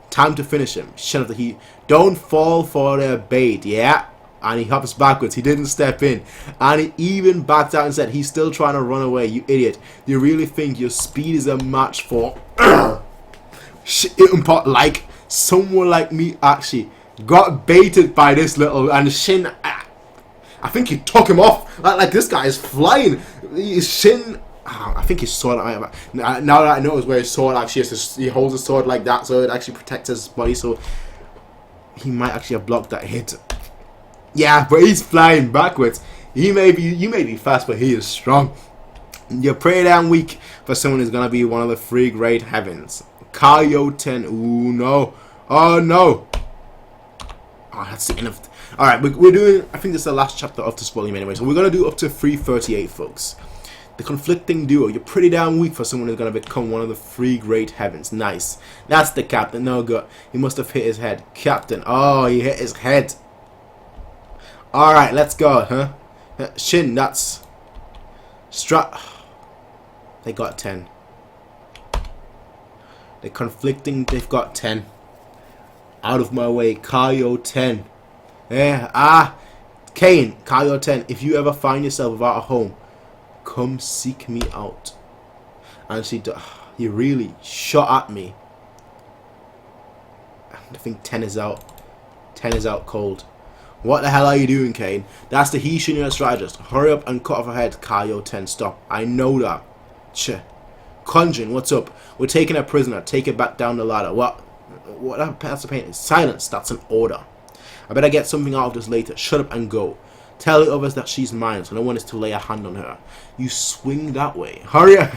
Time to finish him. Shin of the Heat. Don't fall for their bait, yeah? And he hops backwards. He didn't step in. And he even backed out and said he's still trying to run away. You idiot. Do you really think your speed is a match for like someone like me actually got baited by this little and Shin? I think he took him off. Like this guy is flying. Shin. I think his sword. Now that I know where his sword actually is, he holds his sword like that, so it actually protects his body. So he might actually have blocked that hit. Yeah, but he's flying backwards. You may be fast, but he is strong. You're pretty damn weak for someone who's gonna be one of the 3 great heavens. Kaioten. Ooh no. Oh no. Oh, that's the end of. All right, we're doing. I think this is the last chapter of this volume anyway. So we're gonna do up to 338, folks. The conflicting duo. You're pretty damn weak for someone who's gonna become one of the 3 great heavens. Nice. That's the captain. No good. He must have hit his head. Captain. Oh, he hit his head. Alright, let's go, huh? Shin, that's... They got 10. They're conflicting, they've got 10. Out of my way, Kaioten. Kane, Kaioten, if you ever find yourself without a home, come seek me out. And he really shot at me. I think 10 is out. 10 is out cold. What the hell are you doing, Kane? That's the Hishino strategist. Hurry up and cut off her head, Kaioten. Stop. I know that. Konjin, what's up? We're taking a prisoner. Take it back down the ladder. What? That's the pain. Silence. That's an order. I better get something out of this later. Shut up and go. Tell the others that she's mine, so no one is to lay a hand on her. You swing that way. Hurry up.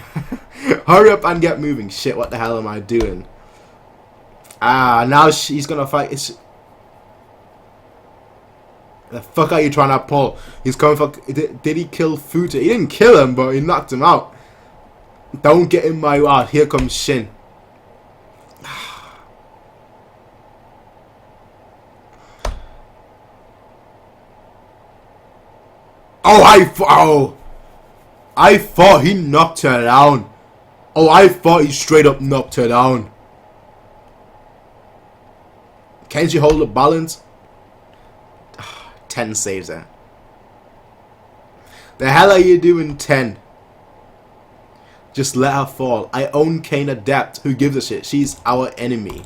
Hurry up and get moving. Shit, what the hell am I doing? Now she's gonna fight. The fuck are you trying to pull? He's coming for... Did he kill Futa? He didn't kill him, but he knocked him out. Don't get in my way. Here comes Shin. Oh, I thought he knocked her down. Oh, I thought he straight up knocked her down. Can she hold the balance? 10 saves her. The hell are you doing, 10? Just let her fall. I own Kane Adept. Who gives a shit? She's our enemy.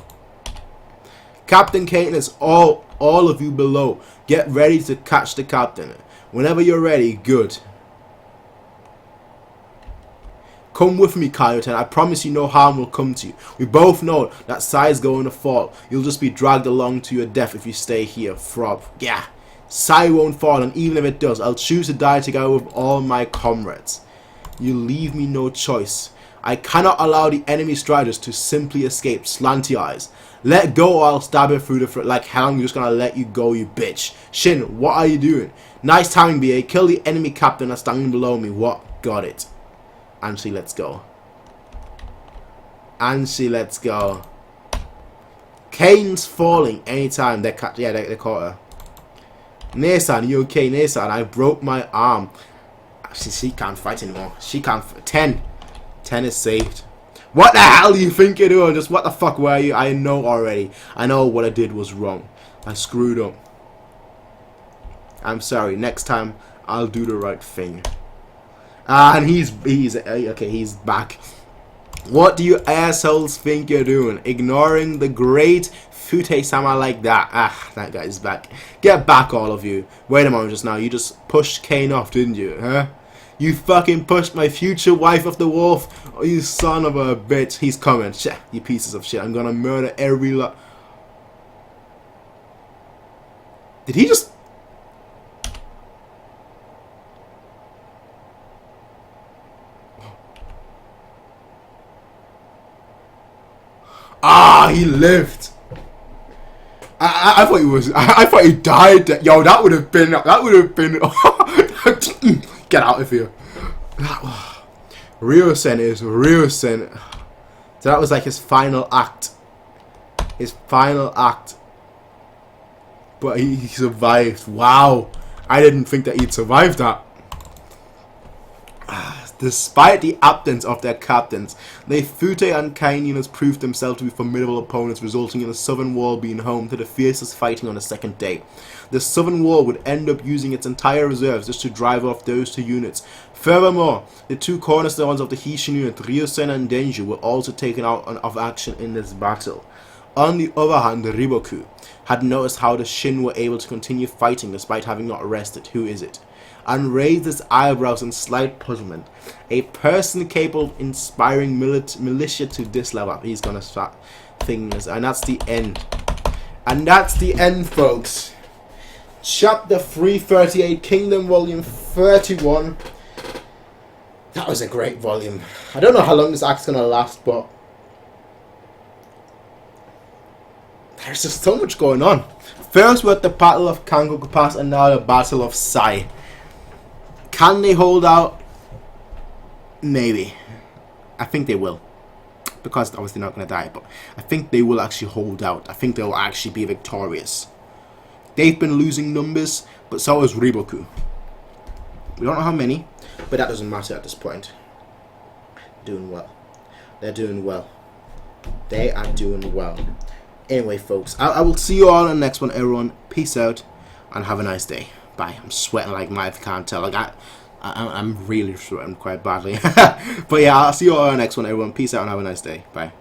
Captain Kane is all of you below. Get ready to catch the captain. Whenever you're ready, good. Come with me, Kyoukai. I promise you no harm will come to you. We both know that Sai's going to fall. You'll just be dragged along to your death if you stay here, Frob. Yeah, Sai won't fall, and even if it does, I'll choose to die together with all my comrades. You leave me no choice. I cannot allow the enemy striders to simply escape. Slanty eyes. Let go or I'll stab it through the throat. Like hell, I'm just gonna let you go, you bitch. Shin, what are you doing? Nice timing, BA. Kill the enemy captain that's standing below me. What? Got it. Anshi, let's go. Anshi, let's go. Kane's falling anytime they catch. Yeah, they caught her. Nesan, you okay? Nesan, I broke my arm. She can't fight anymore. She can't. 10. 10 is saved. What the hell do you think you're doing? Just what the fuck were you? I know already. I know what I did was wrong. I screwed up. I'm sorry. Next time, I'll do the right thing. And he's okay. He's back. What do you assholes think you're doing? Ignoring the great Fute-sama like that? Ah, that guy's back. Get back, all of you. Wait a moment just now. You just pushed Kane off, didn't you? Huh? You fucking pushed my future wife off the wolf. Oh, you son of a bitch. He's coming. Shit, you pieces of shit. I'm gonna murder every lot. Did he just... Ah, he lived. I thought he was. I thought he died. Yo, that would have been. That would have been. Get out of here. Ryosen is Ryosen. So that was like his final act. His final act. But he survived. Wow. I didn't think that he'd survive that. Despite the absence of their captains, the Fute and Kain units proved themselves to be formidable opponents, resulting in the Southern Wall being home to the fiercest fighting on the second day. The Southern Wall would end up using its entire reserves just to drive off those two units. Furthermore, the two cornerstones of the Hishin unit, Ryosen and Denju, were also taken out of action in this battle. On the other hand, the Riboku had noticed how the Shin were able to continue fighting despite having not arrested Who is it? And raised his eyebrows in slight puzzlement. A person capable of inspiring militia to this level. He's gonna start things, and that's the end. And that's the end, folks. Chapter 338, Kingdom Volume 31. That was a great volume. I don't know how long this act's gonna last, but there's just so much going on. First we're at the Battle of Kangoku Pass, and now the Battle of Sai. Can they hold out? Maybe. I think they will. Because obviously they're not going to die. But I think they will actually hold out. I think they'll actually be victorious. They've been losing numbers. But so has Riboku. We don't know how many. But that doesn't matter at this point. Doing well. They're doing well. They are doing well. Anyway, folks. I will see you all in the next one, everyone. Peace out. And have a nice day. Bye. I'm sweating like mad, if you can't tell. Like I'm really sweating quite badly. But yeah, I'll see you all in the next one, everyone. Peace out and have a nice day. Bye.